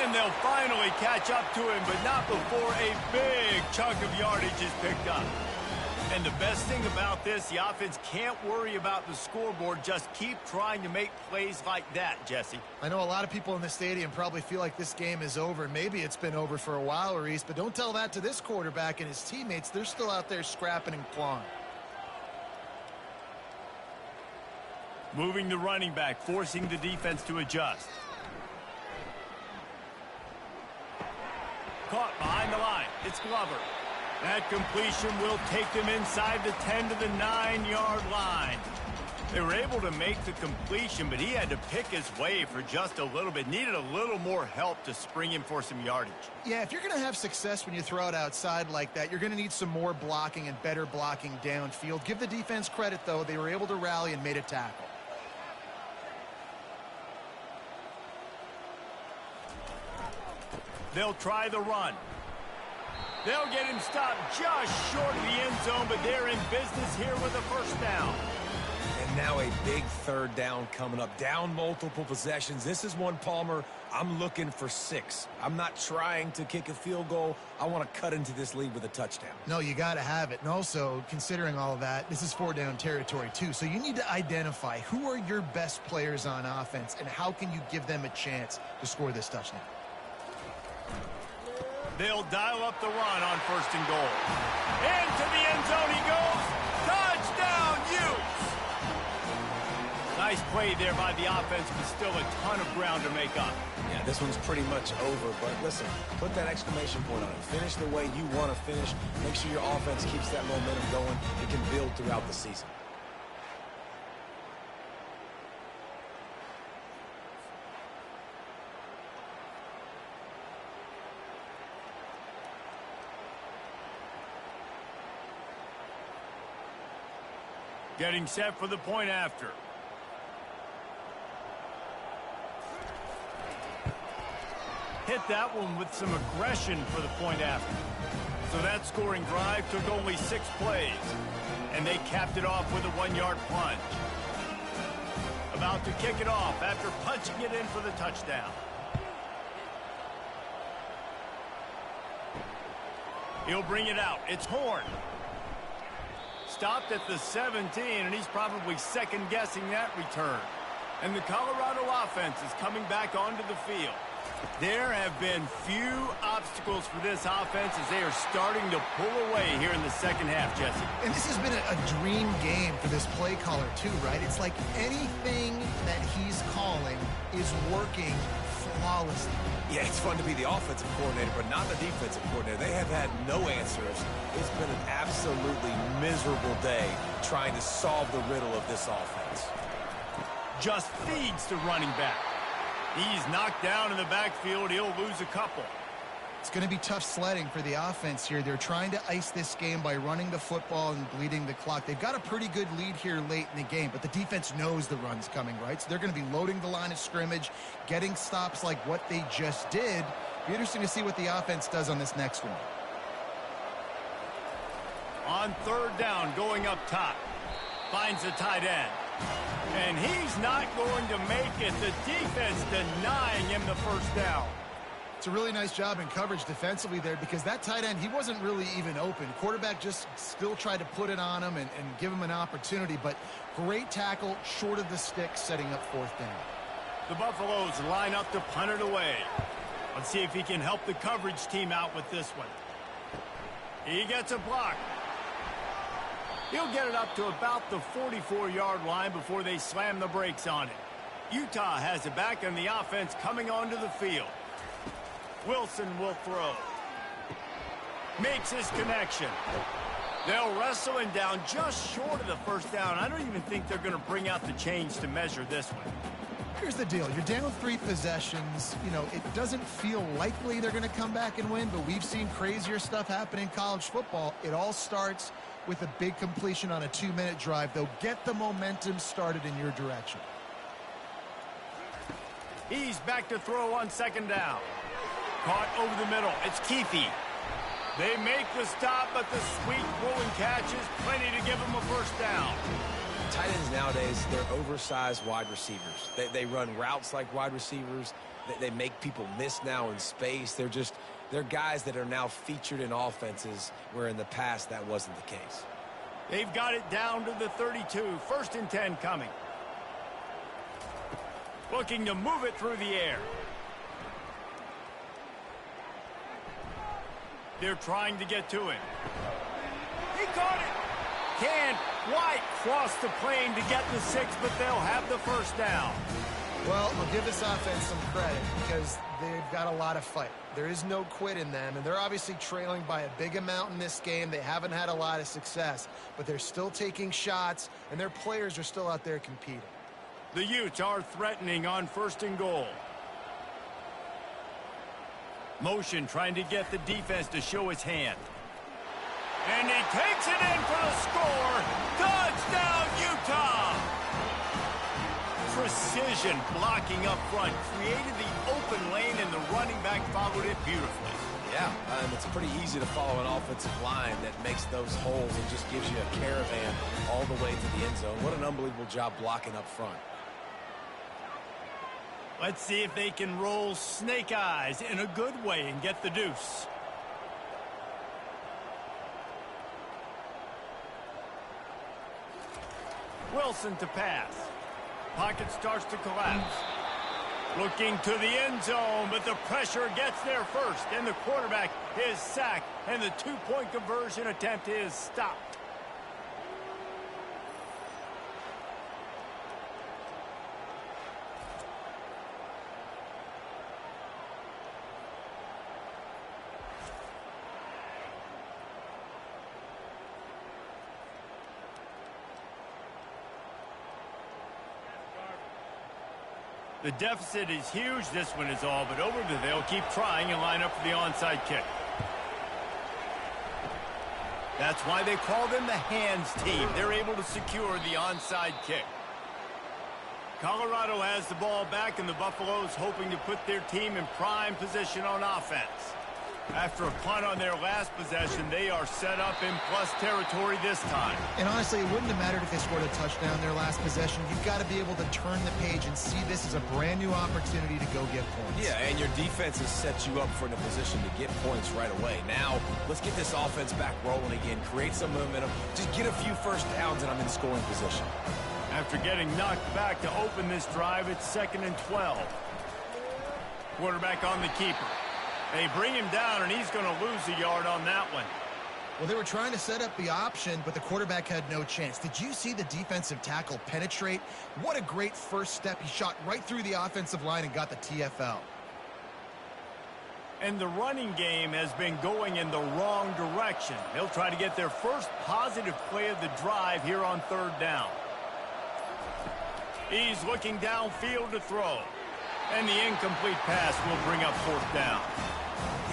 S1: And they'll finally catch up to him, but not before a big chunk of yardage is picked up. And the best thing about this, the offense can't worry about the scoreboard. Just keep trying to make plays like that, Jesse.
S3: I know a lot of people in the stadium probably feel like this game is over. Maybe it's been over for a while, Reese, but don't tell that to this quarterback and his teammates. They're still out there scrapping and clawing.
S1: Moving the running back, forcing the defense to adjust. Caught behind the line. It's Glover. That completion will take them inside the 10 to the 9-yard line. They were able to make the completion, but he had to pick his way for just a little bit. Needed a little more help to spring him for some yardage.
S3: Yeah, if you're going to have success when you throw it outside like that, you're going to need some more blocking and better blocking downfield. Give the defense credit, though. They were able to rally and made a tackle.
S1: They'll try the run. They'll get him stopped just short of the end zone, but they're in business here with a first down.
S2: And And now a big third down coming up. Down multiple possessions. This is one, Palmer, I'm looking for 6. I'm not trying to kick a field goal. I want to cut into this lead with a touchdown.
S3: No, you got to have it. And also, considering all of that, this is 4-down territory too. So you need to identify who are your best players on offense and how can you give them a chance to score this touchdown.
S1: They'll dial up the run on 1st and goal. Into the end zone he goes. Touchdown, Utes! Nice play there by the offense, but still a ton of ground to make up.
S2: Yeah, this one's pretty much over, but listen, put that exclamation point on it. Finish the way you want to finish. Make sure your offense keeps that momentum going. It can build throughout the season.
S1: Getting set for the point after. Hit that one with some aggression for the point after. So that scoring drive took only 6 plays. And they capped it off with a 1-yard plunge. About to kick it off after punching it in for the touchdown. He'll bring it out. It's Horn. Stopped at the 17, and he's probably second-guessing that return. And the Colorado offense is coming back onto the field. There have been few obstacles for this offense as they are starting to pull away here in the second half, Jesse.
S3: And this has been a dream game for this play caller too, right? It's like anything that he's calling is working flawlessly.
S2: Yeah, it's fun to be the offensive coordinator, but not the defensive coordinator. They have had no answers. It's been an absolutely miserable day trying to solve the riddle of this offense.
S1: Just feeds the running back. He's knocked down in the backfield. He'll lose a couple.
S3: It's going to be tough sledding for the offense here. They're trying to ice this game by running the football and bleeding the clock. They've got a pretty good lead here late in the game, but the defense knows the run's coming, right? So they're going to be loading the line of scrimmage, getting stops like what they just did. Be interesting to see what the offense does on this next one.
S1: On 3rd down, going up top. Finds a tight end. And he's not going to make it. The defense denying him the 1st down.
S3: It's a really nice job in coverage defensively there because that tight end, he wasn't really even open. Quarterback just still tried to put it on him and give him an opportunity, but great tackle short of the stick, setting up 4th down.
S1: The Buffaloes line up to punt it away. Let's see if he can help the coverage team out with this one. He gets a block. He'll get it up to about the 44-yard line before they slam the brakes on it. Utah has it back and the offense coming onto the field. Wilson will throw. Makes his connection. They'll wrestle him down just short of the 1st down. I don't even think they're going to bring out the chains to measure this one.
S3: Here's the deal. You're down 3 possessions. You know, it doesn't feel likely they're going to come back and win, but we've seen crazier stuff happen in college football. It all starts with a big completion on a 2-minute drive. They'll get the momentum started in your direction.
S1: He's back to throw on 2nd down. Caught over the middle. It's Keefe. They make the stop, but the sweet rolling catch is plenty to give them a 1st down.
S2: Tight ends nowadays, they're oversized wide receivers. They run routes like wide receivers. They make people miss now in space. They're guys that are now featured in offenses where in the past that wasn't the case.
S1: They've got it down to the 32. 1st and 10 coming. Looking to move it through the air. They're trying to get to him. He caught it. Can't quite cross the plane to get the 6, but they'll have the 1st down.
S3: Well, I'll give this offense some credit because they've got a lot of fight. There is no quit in them, and they're obviously trailing by a big amount in this game. They haven't had a lot of success, but they're still taking shots, and their players are still out there competing.
S1: The Utes are threatening on 1st and goal. Motion trying to get the defense to show his hand. And he takes it in for the score. Touchdown, Utah! precision blocking up front, created the open lane, and the running back followed it beautifully.
S2: Yeah, and it's pretty easy to follow an offensive line that makes those holes and just gives you a caravan all the way to the end zone. What an unbelievable job blocking up front.
S1: Let's see if they can roll snake eyes in a good way and get the deuce. Wilson to pass. Pocket starts to collapse. Looking to the end zone, but the pressure gets there first, and the quarterback is sacked, and the two-point conversion attempt is stopped. The deficit is huge. This one is all but over, but they'll keep trying and line up for the onside kick. That's why they call them the hands team. They're able to secure the onside kick. Colorado has the ball back, and the Buffaloes hoping to put their team in prime position on offense. After a punt on their last possession, they are set up in plus territory this time.
S3: And honestly, it wouldn't have mattered if they scored a touchdown their last possession. You've got to be able to turn the page and see this as a brand new opportunity to go get points.
S2: Yeah, and your defense has set you up for a position to get points right away. Now, let's get this offense back rolling again, create some momentum, just get a few first downs, and I'm in scoring position.
S1: After getting knocked back to open this drive, it's 2nd and 12. Quarterback on the keeper. They bring him down, and he's going to lose a yard on that one.
S3: Well, they were trying to set up the option, but the quarterback had no chance. Did you see the defensive tackle penetrate? What a great first step. He shot right through the offensive line and got the TFL.
S1: And the running game has been going in the wrong direction. They'll try to get their first positive play of the drive here on 3rd down. He's looking downfield to throw. And the incomplete pass will bring up 4th down.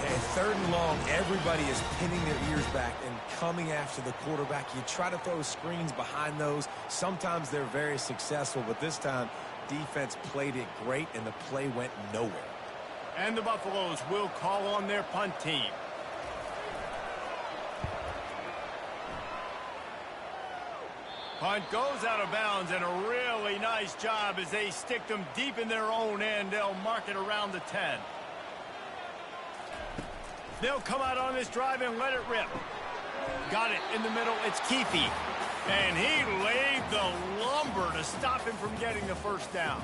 S2: Yeah, 3rd and long, everybody is pinning their ears back and coming after the quarterback. You try to throw screens behind those. Sometimes they're very successful, but this time, defense played it great, and the play went nowhere.
S1: And the Buffaloes will call on their punt team. Punt goes out of bounds, and a really nice job as they stick them deep in their own end. They'll mark it around the 10. They'll come out on this drive and let it rip. Got it in the middle. It's Keefe. And he laid the lumber to stop him from getting the first down.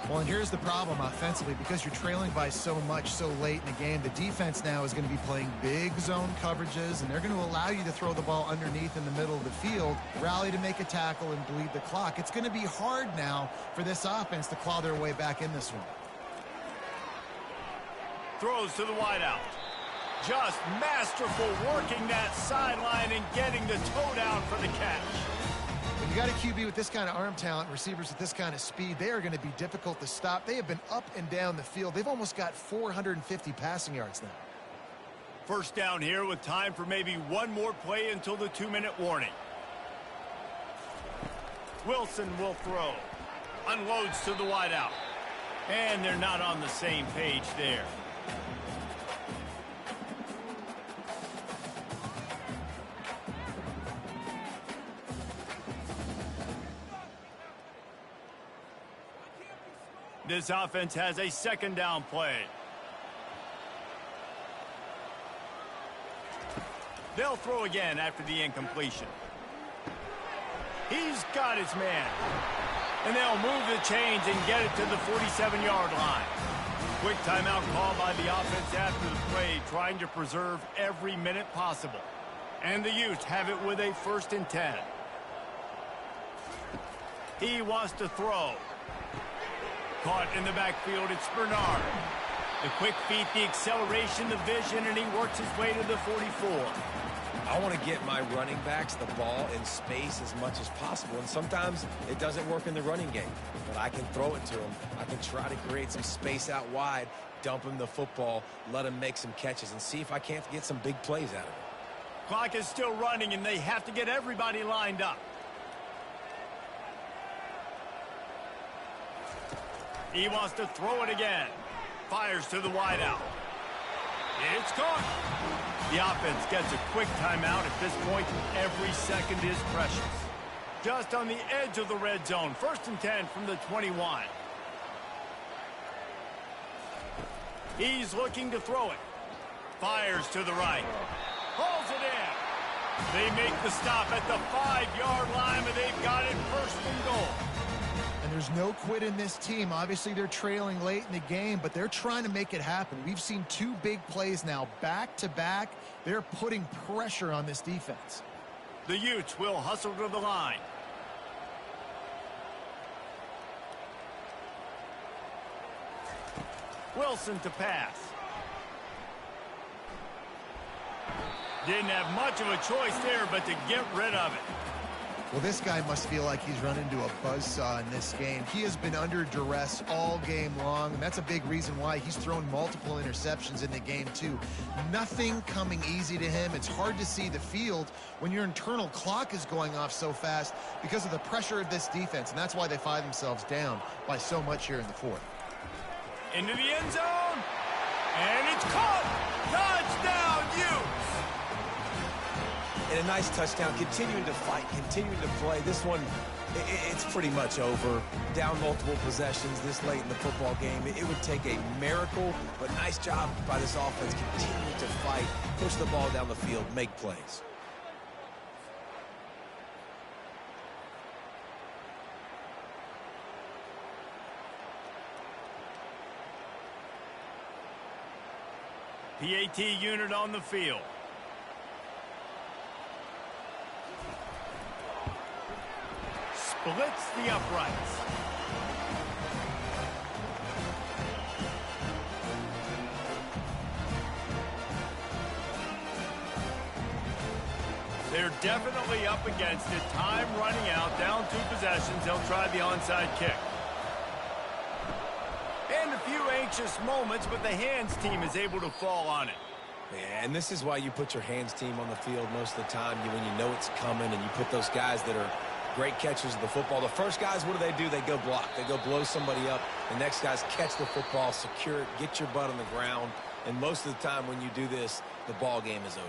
S3: Well, and here's the problem offensively. Because you're trailing by so much so late in the game, the defense now is going to be playing big zone coverages, and they're going to allow you to throw the ball underneath in the middle of the field, rally to make a tackle, and bleed the clock. It's going to be hard now for this offense to claw their way back in this one.
S1: Throws to the wideout. Just masterful working that sideline and getting the toe down for the catch.
S3: When you got a QB with this kind of arm talent, receivers with this kind of speed, they are going to be difficult to stop. They have been up and down the field. They've almost got 450 passing yards now.
S1: First down here with time for maybe one more play until the 2-minute warning. Wilson will throw. Unloads to the wideout. And they're not on the same page there. This offense has a 2nd down play. They'll throw again after the incompletion. He's got his man. And they'll move the chains and get it to the 47-yard line. Quick timeout call by the offense after the play, trying to preserve every minute possible. And the Utes have it with a 1st and 10. He wants to throw. Caught in the backfield, it's Bernard. The quick feet, the acceleration, the vision, and he works his way to the 44.
S2: I want to get my running backs the ball in space as much as possible, and sometimes it doesn't work in the running game, but I can throw it to them. I can try to create some space out wide, dump him the football, let him make some catches, and see if I can't get some big plays out of it.
S1: Clock is still running, and they have to get everybody lined up. He wants to throw it again. Fires to the wideout. It's caught. The offense gets a quick timeout. At this point, every second is precious. Just on the edge of the red zone. 1st and 10 from the 21. He's looking to throw it. Fires to the right. Hauls it in. They make the stop at the 5-yard line, and they've got it 1st and goal.
S3: And there's no quit in this team. Obviously, they're trailing late in the game, but they're trying to make it happen. We've seen 2 big plays now, back-to-back. They're putting pressure on this defense.
S1: The Utes will hustle to the line. Wilson to pass. Didn't have much of a choice there, but to get rid of it.
S3: Well, this guy must feel like he's run into a buzzsaw in this game. He has been under duress all game long, and that's a big reason why he's thrown multiple interceptions in the game, too. Nothing coming easy to him. It's hard to see the field when your internal clock is going off so fast because of the pressure of this defense, and that's why they find themselves down by so much here in the 4th.
S1: Into the end zone, and it's caught. Touchdown, Utes.
S2: And a nice touchdown, continuing to fight, continuing to play. This one, it's pretty much over. Down multiple possessions this late in the football game. It would take a miracle, but nice job by this offense. Continue to fight, push the ball down the field, make plays.
S1: PAT unit on the field. Splits the uprights. They're definitely up against it. Time running out. Down 2 possessions. They'll try the onside kick. And a few anxious moments, but the hands team is able to fall on it.
S2: Yeah, and this is why you put your hands team on the field most of the time when you know it's coming, and you put those guys that are great catchers of the football. The first guys, what do? They go block. They go blow somebody up. The next guys catch the football, secure it, get your butt on the ground. And most of the time when you do this, the ball game is over.